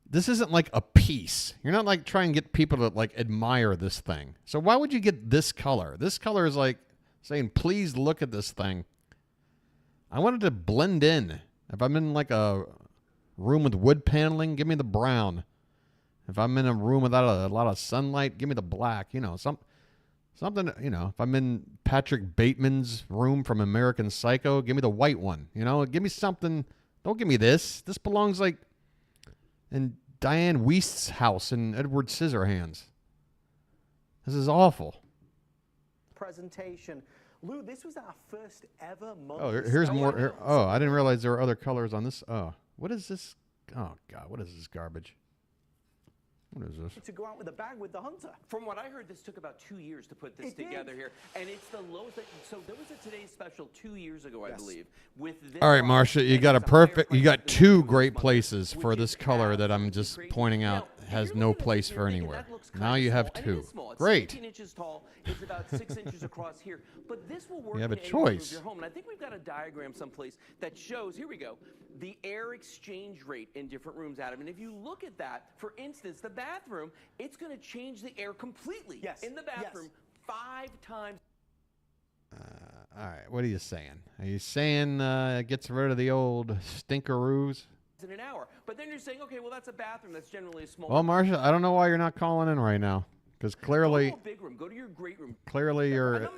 This isn't like a piece. You're not like trying to get people to like admire this thing. So why would you get this color? This color is like saying, please look at this thing. I wanted to blend in. If I'm in like a room with wood paneling, give me the brown. If I'm in a room without a lot of sunlight, give me the black. You know, something. You know, if I'm in Patrick Bateman's room from American Psycho, give me the white one. You know, give me something. Don't give me this. This belongs like in Diane Weist's house in Edward Scissorhands. This is awful. Presentation. Lou, this was our first ever month. Oh, here's more. Oh, I didn't realize there were other colors on this. Oh, what is this? Oh, God, what is this garbage? What is this? To go out with a bag with the Hunter. From what I heard, this took about 2 years to put this together here, and it's the lowest. So there was a Today's Special 2 years ago, I believe. With this all right, Marcia, you got you got two great places for this color that I'm just pointing out has no place for anywhere. Now you have two. Great. 18 inches tall. It's about 6 inches across here. But this will work. You have a in any choice. room of your home. And I think we've got a diagram someplace that shows. Here we go. The air exchange rate in different rooms, Adam. And if you look at that, for instance, the bathroom, it's going to change the air completely in the bathroom 5 times. All right, what are you saying? Are you saying it gets rid of the old stinkeroos? In an hour. But then you're saying, okay, well, that's a bathroom. That's generally a small Well, Marcia, I don't know why you're not calling in right now, because clearly, Go to a big room. Go to your great room. clearly you're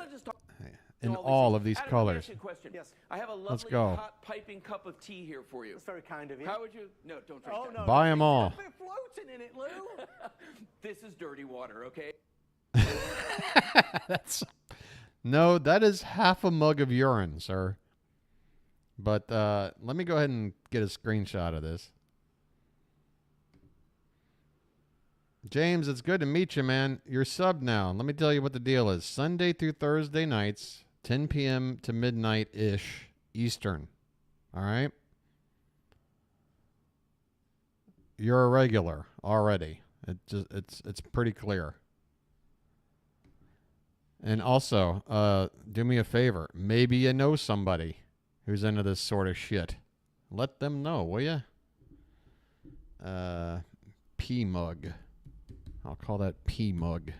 in all of these Adam, colors. Let me ask you a question. Yes. I have a lovely hot piping cup of tea here for you. That's very kind of you. How would you? No, don't drink that. No, Buy them all. They're floating in it, Lou. This is dirty water, okay? No, that is half a mug of urine, sir. But let me go ahead and get a screenshot of this. James, it's good to meet you, man. You're subbed now. Let me tell you what the deal is. Sunday through Thursday nights, 10 p.m. to midnight-ish Eastern. All right? You're a regular already. It's pretty clear. And also, do me a favor. Maybe you know somebody who's into this sort of shit. Let them know, will you? P-mug. I'll call that P-mug.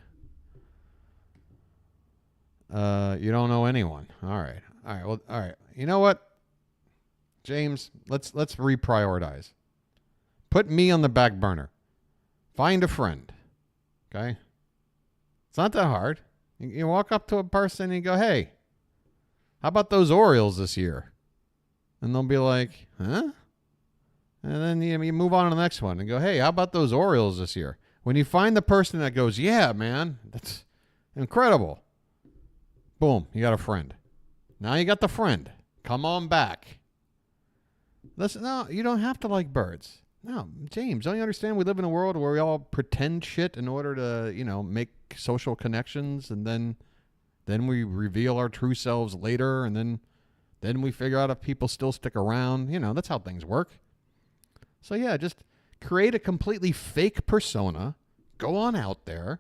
You don't know anyone. All right. Well, all right. You know what? James, let's reprioritize. Put me on the back burner. Find a friend. Okay? It's not that hard. You walk up to a person and you go, hey, how about those Orioles this year? And they'll be like, huh? And then you move on to the next one and go, hey, how about those Orioles this year? When you find the person that goes, yeah, man, that's incredible. Boom, you got a friend. Now you got the friend. Come on back. Listen, no, you don't have to like birds. No, James, don't you understand? We live in a world where we all pretend shit in order to, make social connections, and then we reveal our true selves later, and then we figure out if people still stick around. That's how things work. So yeah, just create a completely fake persona, go on out there.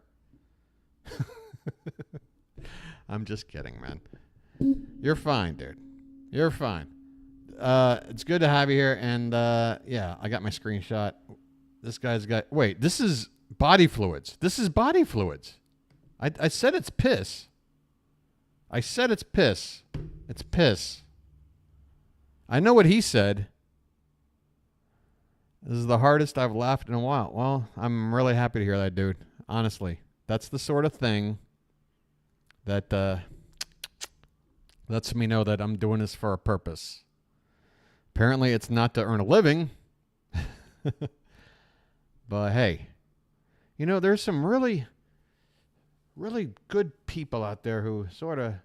I'm just kidding, man. You're fine, dude. You're fine. It's good to have you here. And yeah, I got my screenshot. This guy's got, wait, this is body fluids. This is body fluids. I said it's piss. I said it's piss. It's piss. I know what he said. This is the hardest I've laughed in a while. Well, I'm really happy to hear that, dude. Honestly, that's the sort of thing that lets me know that I'm doing this for a purpose. Apparently, it's not to earn a living. But hey, you know, there's some really, really good people out there who sort of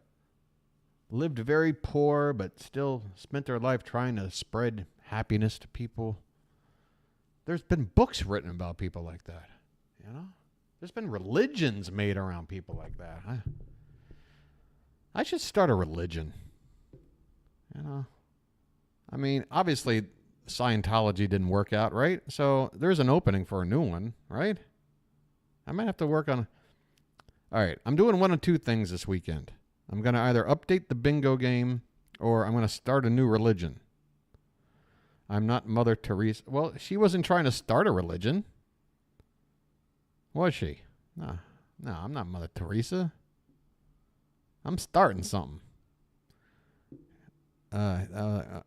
lived very poor but still spent their life trying to spread happiness to people. There's been books written about people like that, you know? There's been religions made around people like that. I should start a religion, you know? I mean, obviously, Scientology didn't work out, right? So there's an opening for a new one, right? I might have to work on... All right, I'm doing one of two things this weekend. I'm going to either update the bingo game or I'm going to start a new religion. I'm not Mother Teresa. Well, she wasn't trying to start a religion. Was she? No, I'm not Mother Teresa. I'm starting something. The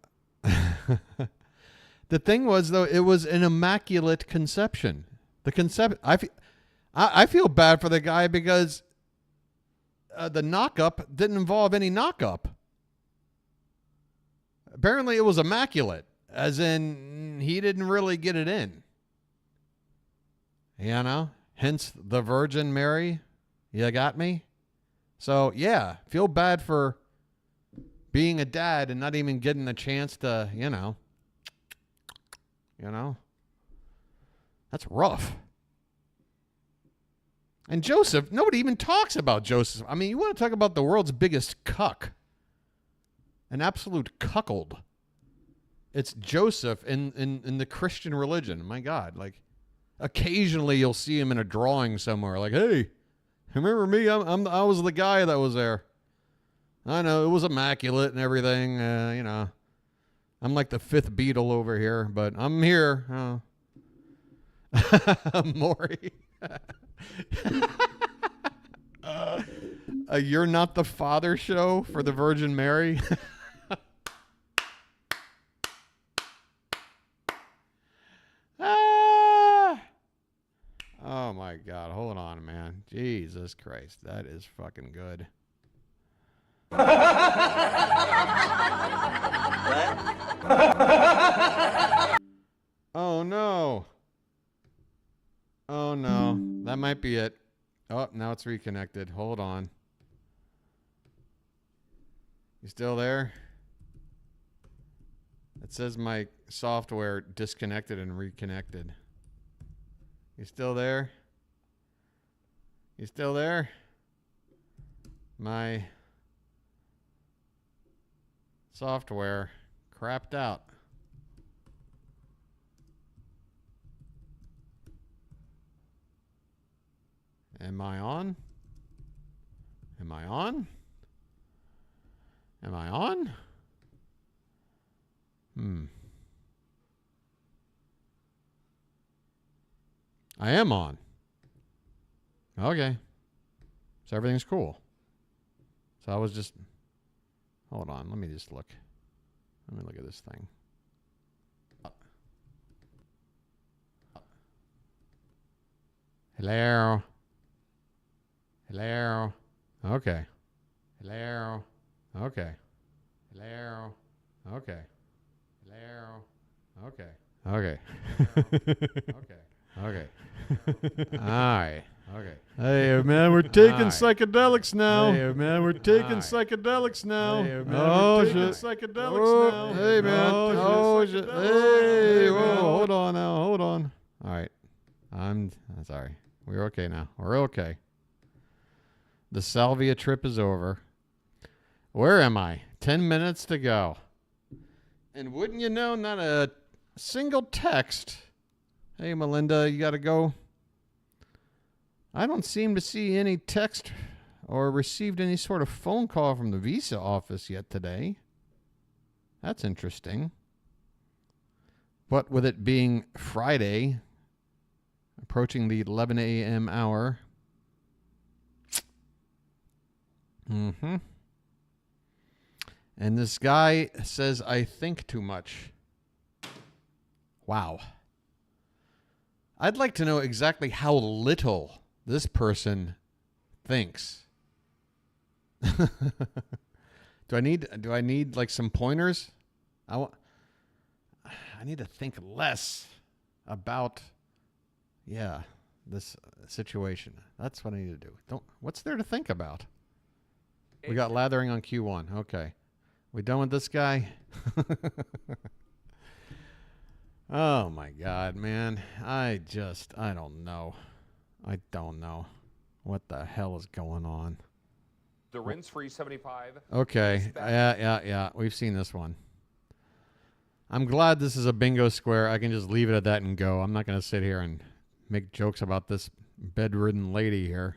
thing was, though, it was an immaculate conception. I feel bad for the guy because the knock-up didn't involve any knock-up. Apparently, it was immaculate. As in, he didn't really get it in. You know? Hence, the Virgin Mary. You got me? So, yeah. Feel bad for being a dad and not even getting the chance to, you know. That's rough. And Joseph, nobody even talks about Joseph. I mean, you want to talk about the world's biggest cuck. An absolute cuckold. It's Joseph in the Christian religion. My God, like occasionally you'll see him in a drawing somewhere. Like, hey, remember me? I was the guy that was there. I know it was immaculate and everything. You know, I'm like the fifth Beatle over here, but I'm here. Maury. You're not the father show for the Virgin Mary. Oh my God. Hold on, man. Jesus Christ. That is fucking good. Oh no. Oh no. That might be it. Oh, now it's reconnected. Hold on. You still there? It says my software disconnected and reconnected. You still there? You still there? My software crapped out. Am I on? Am I on? Am I on? I am on. Okay. So everything's cool. So I was just... Hold on. Let me just look. Let me look at this thing. Hello. Hello. Okay. Hello. Okay. Hello. Okay. Hello. Okay. Okay. Okay. Okay. All right. Okay. Hey, man, we're taking psychedelics now. Hey, man, we're taking psychedelics now. Hey, man, we're taking psychedelics now. Hey, man. Oh, shit. Hey, whoa, hold on now. Hold on. All right. I'm sorry. We're okay now. We're okay. The salvia trip is over. Where am I? 10 minutes to go. And wouldn't you know, not a single text Hey, Melinda, you got to go? I don't seem to see any text or received any sort of phone call from the visa office yet today. That's interesting. But with it being Friday, approaching the 11 a.m. hour. Mm-hmm. And this guy says, I think too much. Wow. I'd like to know exactly how little this person thinks. Do I need like some pointers? I need to think less about this situation. That's what I need to do. What's there to think about? We got lathering on Q1. Okay. We done with this guy? Oh my God, man. I don't know. I don't know what the hell is going on. The rinse-free 75. Okay. Yeah. We've seen this one. I'm glad this is a bingo square. I can just leave it at that and go. I'm not going to sit here and make jokes about this bedridden lady here.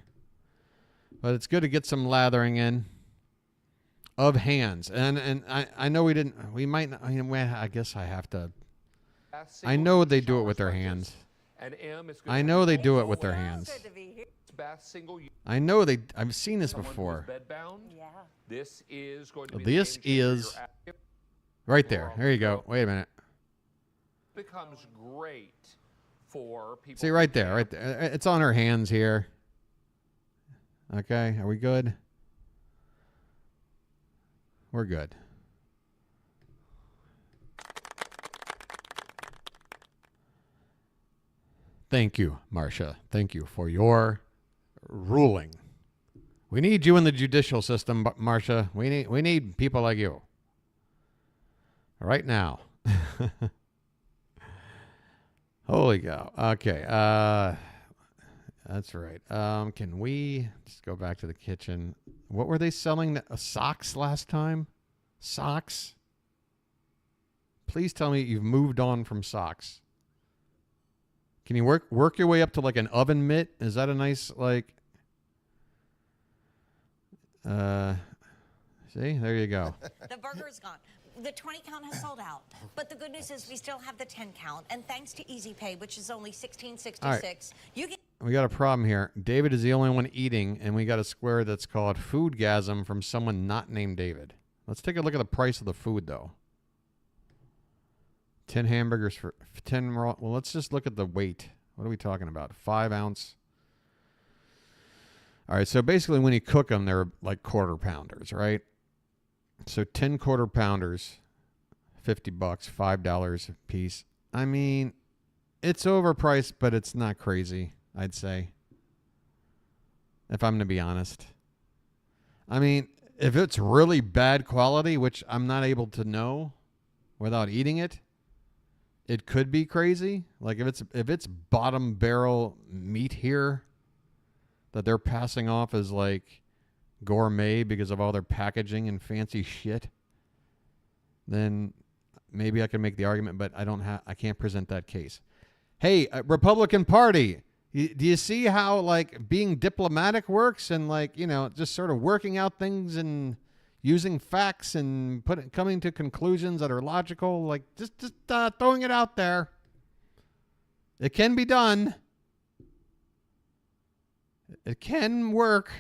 But it's good to get some lathering in of hands. And I know we might not, I guess I have to. I know they do it with their hands. I know they do it with their hands. I know I've seen this before. Yeah. This is going to be This is right there. There you go. Wait a minute. Becomes great for people. See right there, right there. It's on her hands here. Okay, are we good? We're good. Thank you, Marcia. Thank you for your ruling. We need you in the judicial system, Marcia. We need people like you. Right now. Holy cow. Okay. That's right. Can we just go back to the kitchen? What were they selling? Socks last time? Socks? Please tell me you've moved on from socks. Can you work your way up to like an oven mitt? Is that a nice like? See, there you go. The burger's gone. The 20 count has sold out, but the good news is we still have the 10 count, and thanks to Easy Pay, which is only $16.66, right. you get. We got a problem here. David is the only one eating, and we got a square that's called Foodgasm from someone not named David. Let's take a look at the price of the food, though. 10 hamburgers for 10 raw. Well, let's just look at the weight. What are we talking about? 5 ounce. All right, so basically when you cook them, they're like quarter pounders, right? So 10 quarter pounders, $50, $5 a piece. I mean, it's overpriced, but it's not crazy, I'd say. If I'm going to be honest. I mean, if it's really bad quality, which I'm not able to know without eating it, it could be crazy. Like if it's bottom barrel meat here that they're passing off as like gourmet because of all their packaging and fancy shit, then maybe I can make the argument, but I can't present that case. Hey, Republican Party, do you see how like being diplomatic works and like, you know, just sort of working out things and using facts and coming to conclusions that are logical, like just throwing it out there. It can be done. It can work.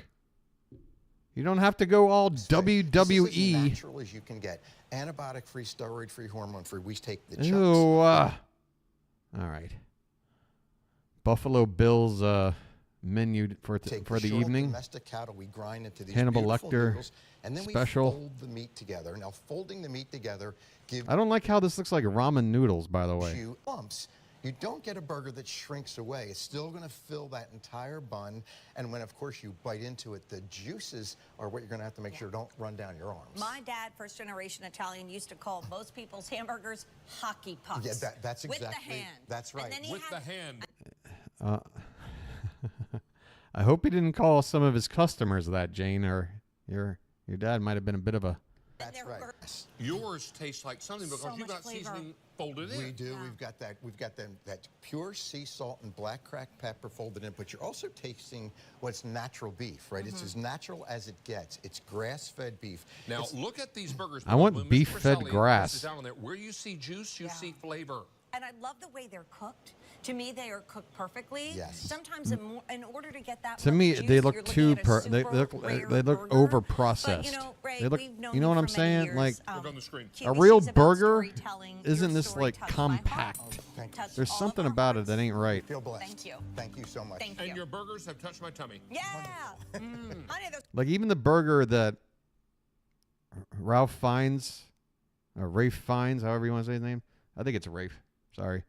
You don't have to go all WWE. This is as natural as you can get. Antibiotic-free, steroid-free, hormone-free. We take the chunks. Ew. All right. Buffalo Bills menu for the evening. Domestic cattle we grind into these Hannibal beautiful Lecter noodles, and then special. we fold the meat together. Now, folding the meat together gives I don't like how this looks like ramen noodles, by the way. you lumps. You don't get a burger that shrinks away. It's still going to fill that entire bun. And when, of course, you bite into it, the juices are what you're going to have to make sure don't run down your arms. My dad, first generation Italian, used to call most people's hamburgers hockey pucks. Yeah, that's exactly. With the hand. That's right. With the hand. I hope he didn't call some of his customers that, Jane, or your dad might have been a bit of a That's right. Yours tastes like something because So you've much got flavor. seasoning folded in. We do. We've got that. We've got that pure sea salt and black cracked pepper folded in. But you're also tasting what's natural beef, right? It's as natural as it gets. It's grass-fed beef. Now look at these burgers. I want When Mr. beef-fed Pacelli grass. puts it down on there, where you see juice, you see flavor. And I love the way they're cooked. To me, they are cooked perfectly. Yes. Sometimes in order to get that To much me, juice, they you're look looking too at a they super look rare burger. over processed. But, you know, Ray, they look, we've known you know what I'm for many saying? years. Like Look on the screen. a QVC real is about burger storytelling. isn't Your this story like touched my heart. compact. Touched There's all of something our about it hearts. that ain't right. Feel blessed. Thank you. Thank you so much. Thank And you. your burgers have touched my tummy. Yeah. Honey, those Like even the burger that Ralph Fiennes, or Rafe Fiennes, however you want to say his name. I think it's Rafe. Sorry.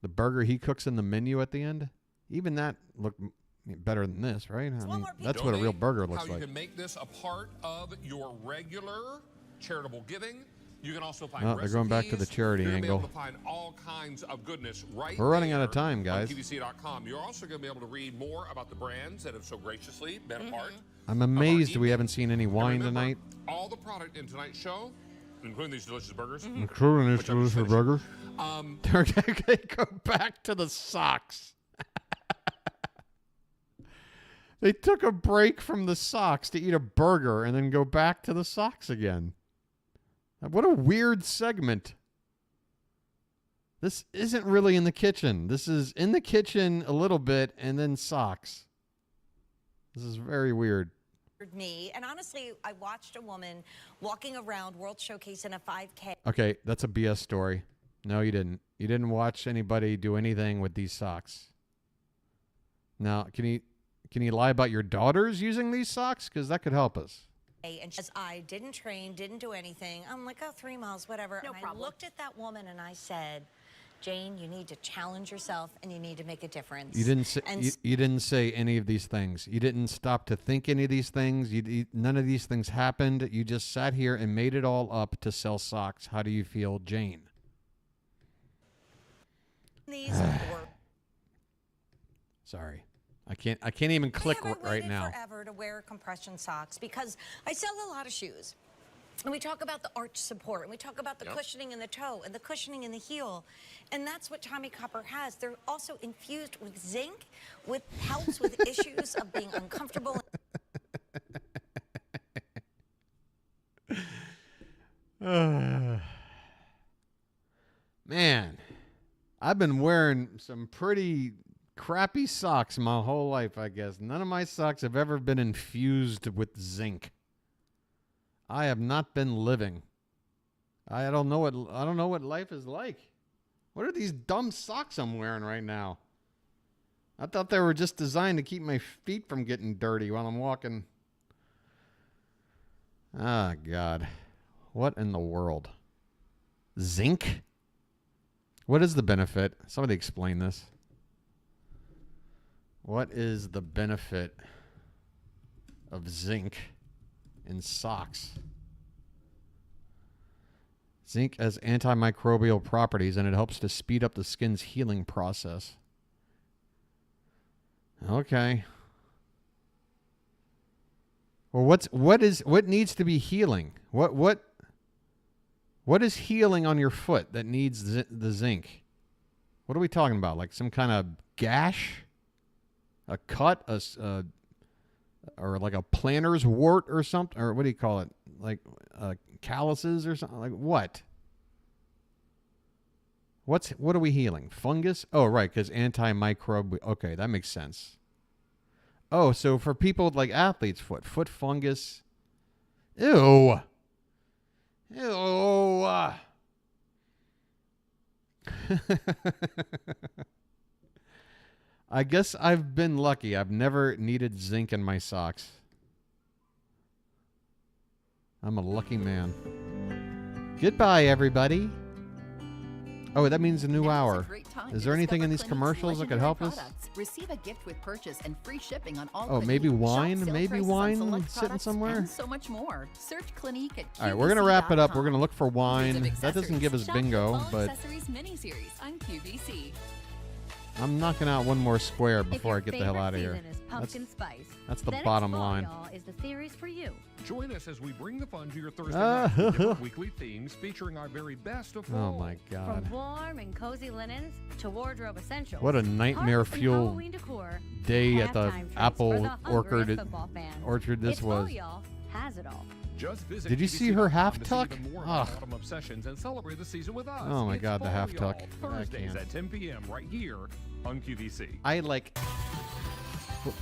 The burger he cooks in the menu at the end, even that looked better than this, right? I mean, that's what a real burger looks How you like. can make this a part of your regular charitable giving. You can also find Oh, they're going back to the recipes. charity You're gonna angle. Be able to find all kinds of goodness right We're running out there of time, guys. On QVC.com. You're also going to be able to read more about the brands that have so graciously been a part. I'm amazed we haven't seen any And wine remember, tonight. all the product in tonight's show, including these delicious burgers. Including this which I'm just delicious finishing. burger. They go back to the socks. They took a break from the socks to eat a burger and then go back to the socks again. What a weird segment. This isn't really in the kitchen. This is in the kitchen a little bit and then socks. This is very weird. me. And honestly, I watched a woman walking around World Showcase in a 5K. Okay, that's a BS story. No, you didn't. You didn't watch anybody do anything with these socks. Now, can you lie about your daughters using these socks? Because that could help us. And as I didn't train, didn't do anything. I'm like, oh, 3 miles, whatever. No and problem. I looked at that woman and I said, Jane, you need to challenge yourself and you need to make a difference. You didn't say And you didn't say any of these things. You didn't stop to think any of these things. None of these things happened. You just sat here and made it all up to sell socks. How do you feel, Jane? these were Sorry. I can't even click I right waited now. forever to wear compression socks because I sell a lot of shoes. And we talk about the arch support, and we talk about the cushioning in the toe and the cushioning in the heel. And that's what Tommy Copper has. They're also infused with zinc, which helps with issues of being uncomfortable. Man, I've been wearing some pretty crappy socks my whole life, I guess. None of my socks have ever been infused with zinc. I have not been living. I don't know what life is like. What are these dumb socks I'm wearing right now? I thought they were just designed to keep my feet from getting dirty while I'm walking. Ah, God. What in the world? Zinc? What is the benefit? Somebody explain this. What is the benefit of zinc in socks? Zinc has antimicrobial properties and it helps to speed up the skin's healing process. Okay. Well, what needs to be healing? What is healing on your foot that needs the zinc? What are we talking about? Like some kind of gash? A cut? Or like a planter's wart or something? Or what do you call it? Like calluses or something? Like what? What are we healing? Fungus? Oh, right, because antimicrobial. Okay, that makes sense. Oh, so for people with like athlete's foot fungus. Ew. Ew. I guess I've been lucky. I've never needed zinc in my socks. I'm a lucky man. Goodbye, everybody. Oh, that means a new hour. Is there anything in these commercials that could help us? Receive a gift with purchase and free shipping on all. Oh, maybe Clinique. wine? Shop sale Maybe prices on wine select sitting products somewhere? And so much more. Search Clinique at All right, we're going to wrap it up. We're QVC.com. going to look for wine. Visit That doesn't give us Shop bingo, Fall but Accessories miniseries on QVC. I'm knocking out one more square If before I your get the hell favorite out of here. season is pumpkin spice, that's the then bottom fall, line. y'all, is the series for you. Join us as we bring the fun to your Thursday night with different weekly themes featuring our very best of fall. Oh my God. From warm and cozy linens to wardrobe essentials. What a Party nightmare and fuel Halloween decor, day at the halftime treats for apple the hungry football fans. this It's was. fall, y'all. Has it all. Just visit Did you see her QVC.com half to see tuck? even more about Ugh. autumn obsessions and celebrate the season with us. Oh my It's God, the fall, half y'all. tuck. I Thursdays can't. at 10 p.m. right here on QVC. I like.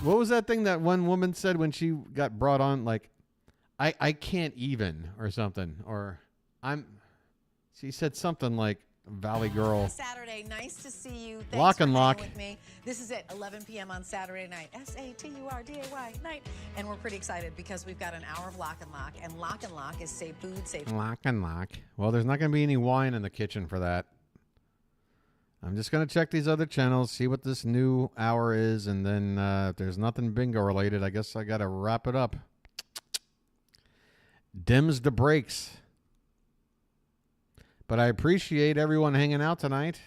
What was that thing that one woman said when she got brought on? Like, I can't even or something, or she said something like Valley Girl. Saturday, nice to see you. Thanks Lock for and hanging Lock. with me. This is at 11 p.m. on Saturday night. SATURDAY night. And we're pretty excited because we've got an hour of Lock and Lock. And Lock and Lock is safe food, safe. Lock and Lock. Well, there's not going to be any wine in the kitchen for that. I'm just going to check these other channels, see what this new hour is, and then if there's nothing bingo related, I guess I got to wrap it up. Dims the brakes. But I appreciate everyone hanging out tonight.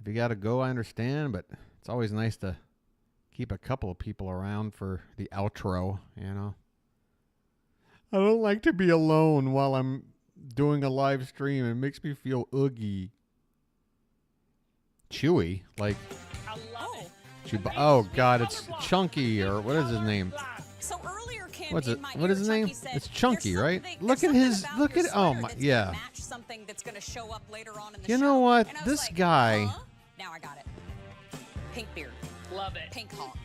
If you got to go, I understand, but it's always nice to keep a couple of people around for the outro, you know. I don't like to be alone while I'm doing a live stream. It makes me feel oogie. Chewy? Like, oh, God, it's Chunky, or what is his name? So earlier, Kim, What's it? in my What is his name? said, It's Chunky, "There's right? something- Look at there's his, something look about at, your oh sweater my, that's yeah. gonna match something that's going to show up later on in the You show." know what? And I was This like, guy, huh? Now I got it. Pink beard. Love it. Pink Hawk.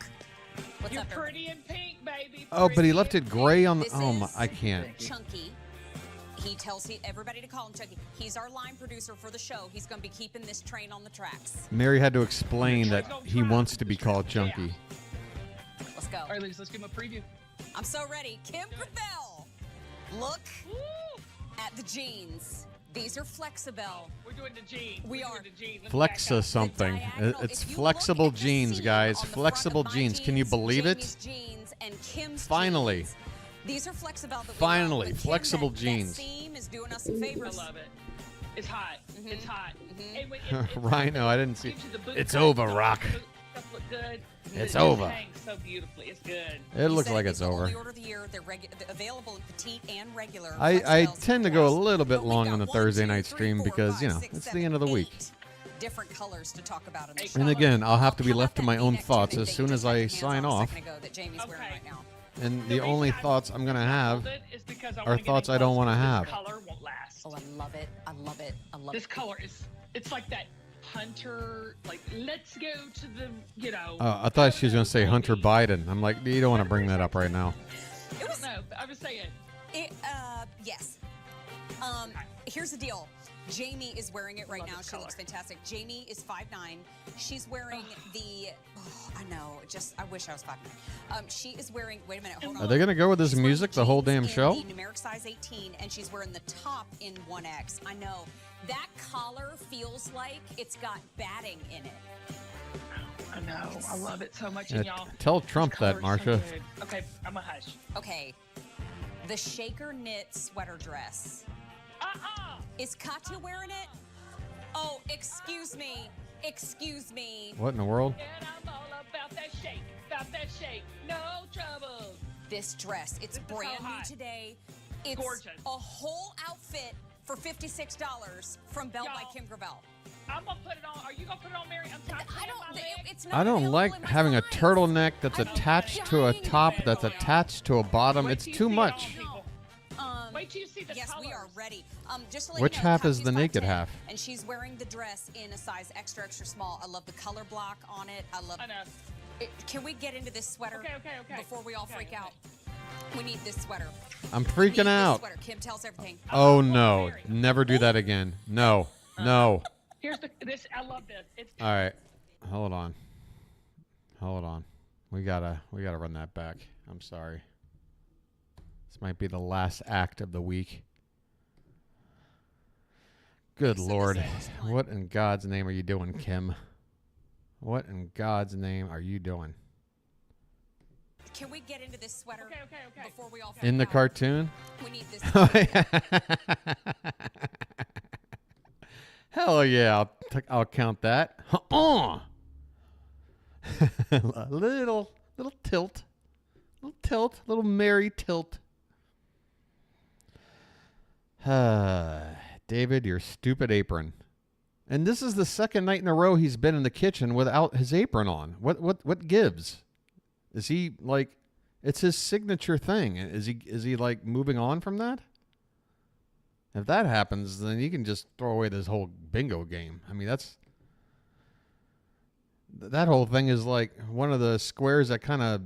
What's You're up, pretty in pink, baby. oh, but he left it gray on the, This oh my, is I can't. Chunky. He tells everybody to call him Chunky. He's our line producer for the show. He's going to be keeping this train on the tracks. Mary had to explain that he wants to be called Chunky. Let's go. All right, ladies, let's give him a preview. I'm so ready. Kim Gravel. Look at the jeans. These are Flexibel. We're doing the jeans. We are. Doing the jeans. Let's back Flexa up. something. It's flexible jeans, guys. Flexible jeans. Can you believe it? Jeans and Kim's Finally. jeans. These are Flexibel. That we Finally, love. But Kim, flexible that jeans. seam is doing us some favors. I love it. It's hot. It's hot. Hey, wait, Rhino, I didn't see. gives you the boot It's cut, over, so Rock. Stuff look good. It's It over. hangs so beautifully. It's good. It looks like it's over. Only order of the year. They're available in petite and regular. I Flexibels tend to go a little bit long on the Thursday night stream because, you know, it's the end of the week. Different colors to talk about in the And show. again, I'll have to be left to my own thoughts as soon as I sign off. Second ago that Jamie's wearing right now. And the only thoughts I'm going to have It's because I are wanna get thoughts in I don't close want to because have. This color won't last. Oh, I love it. I love it. I love This it. color is, it's like that hunter, like, let's go to the, you know. I thought she was going to say Hunter Biden. I'm like, you don't want to bring that up right now. It was, no, I was saying. Yes. Here's the deal. Jamie is wearing it right now. She looks fantastic. Jamie is 5'9". She's wearing the. Oh, I know. Just I wish I was 5'9". She is wearing. Wait a minute. Hold on. Are they going to go with this music the whole damn show? The numeric size 18, and she's wearing the top in 1X. I know. That collar feels like it's got batting in it. I know. I love it so much. Yeah, And y'all. tell Trump that, color is so Marsha. good. Okay, I'm a hush. Okay. The shaker knit sweater dress. Is Katya wearing it? Oh, excuse me. Excuse me. What in the world? And I'm all about that shake. About that shake. No trouble. This dress, it's brand new today. It's Gorgeous. a whole outfit for $56 from Belle by Kim Gravel. I'm gonna put it on. Are you gonna put it on, Mary? I'm trying to my leg. It's not I don't available like in my having a size. turtleneck that's attached to a top that's attached to a bottom. It's too much. Wait till you see the Yes, colors. we are ready. Just to let Which you know, half is Katya's the naked 5'10", half? And she's wearing the dress in a size extra, extra small. I love the color block on it. I love. Can we get into this sweater before we all freak out? We need this sweater. I'm We need freaking this out. sweater. Kim tells everything. Oh, no. Never do that again. No. No. Here's this. I love this. It's All right. Hold on. Hold on. We gotta run that back. I'm sorry. This might be the last act of the week. Good Lord. What in God's name are you doing, Kim? What in God's name are you doing? Can we get into this sweater before we all freak In the out? cartoon? We need this. Hell yeah, I'll count that. A little tilt. Little merry tilt. David, your stupid apron. And this is the second night in a row he's been in the kitchen without his apron on. What gives? Is he like, it's his signature thing. Is he like moving on from that? If that happens, then you can just throw away this whole bingo game. I mean, that whole thing is like one of the squares that kind of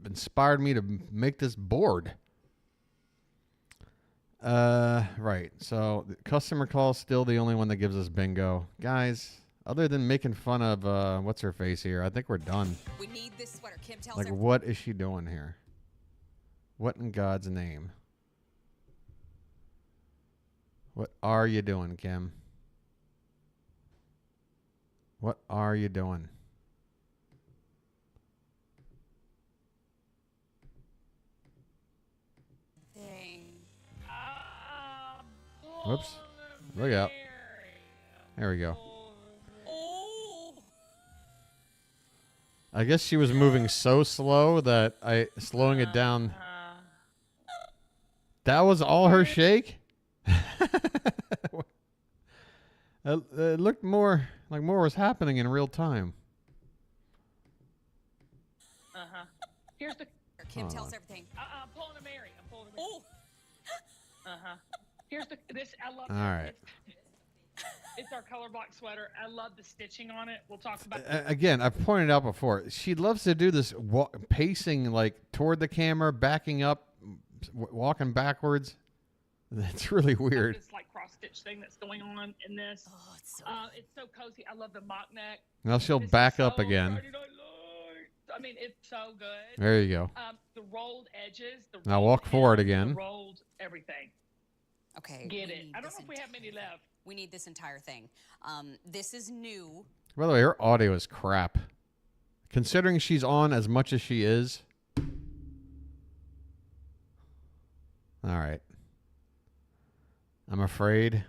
inspired me to make this board. Right. So the customer call still the only one that gives us bingo. Guys, other than making fun of what's her face here, I think we're done. We need this sweater. Kim tells Like, her. what is she doing here? What in God's name? What are you doing, Kim? What are you doing? Whoops. Look out. There we go. I guess she was moving so slow that slowing it down. That was all her shake? It looked more like more was happening in real time. Here's the. Kim tells everything. I'm pulling a Mary. I'm pulling a Mary. Here's this. I love. All right. It's our color block sweater. I love the stitching on it. We'll talk about. Again, I've pointed out before. She loves to do this pacing like toward the camera, backing up, walking backwards. That's really weird. This like cross stitch thing that's going on in this. Oh, it's so cozy. I love the mock neck. Now she'll back up again. I mean, it's so good. There you go. The rolled edges. Now walk forward again. The rolled everything. Okay. Get it. I don't know if we have many left. We need this entire thing. This is new. By the way, her audio is crap. Considering she's on as much as she is. All right. I'm afraid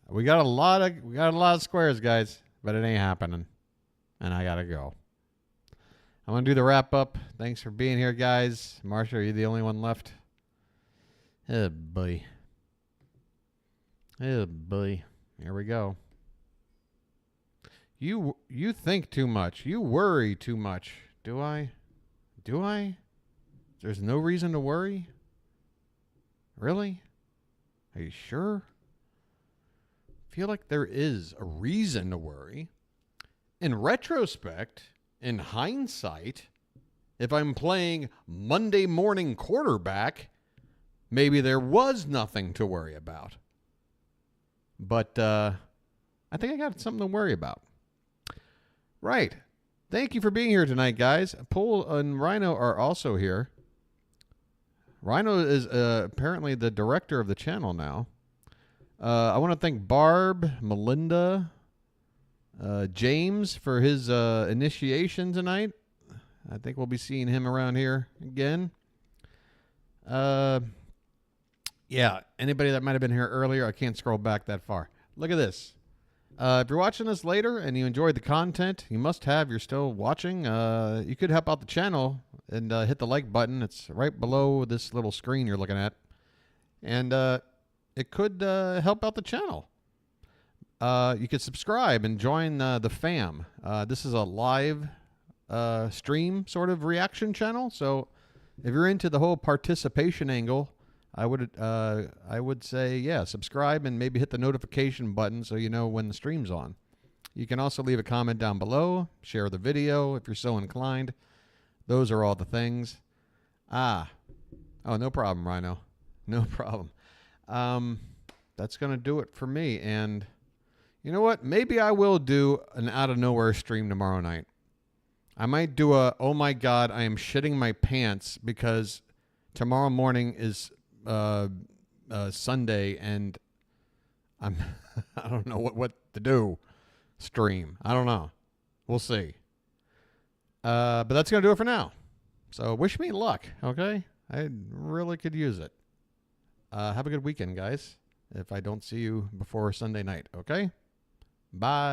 we got a lot of squares, guys, but it ain't happening. And I gotta go. I'm gonna do the wrap up. Thanks for being here, guys. Marsha, are you the only one left? Oh boy. Oh boy. Here we go. You think too much. You worry too much. Do I? Do I? There's no reason to worry? Really? Are you sure? I feel like there is a reason to worry. In retrospect, in hindsight, if I'm playing Monday morning quarterback, maybe there was nothing to worry about. But I think I got something to worry about. Right. Thank you for being here tonight, guys. Pool and Rhino are also here. Rhino is apparently the director of the channel now. I want to thank Barb, Melinda, James for his initiation tonight. I think we'll be seeing him around here again. Yeah, anybody that might have been here earlier, I can't scroll back that far. Look at this. If you're watching this later and you enjoyed the content, you must have. You're still watching. You could help out the channel and hit the like button. It's right below this little screen you're looking at. And it could help out the channel. You could subscribe and join the fam. This is a live stream sort of reaction channel. So if you're into the whole participation angle, I would say, yeah, subscribe and maybe hit the notification button so you know when the stream's on. You can also leave a comment down below, share the video if you're so inclined. Those are all the things. Oh, no problem, Rhino. No problem. That's going to do it for me. And you know what? Maybe I will do an out of nowhere stream tomorrow night. I might do a, oh my God, I am shitting my pants because tomorrow morning is Sunday and I don't know what to do. Stream. I don't know. We'll see. But that's going to do it for now. So wish me luck, okay? I really could use it. Have a good weekend, guys, if I don't see you before Sunday night, okay? Bye.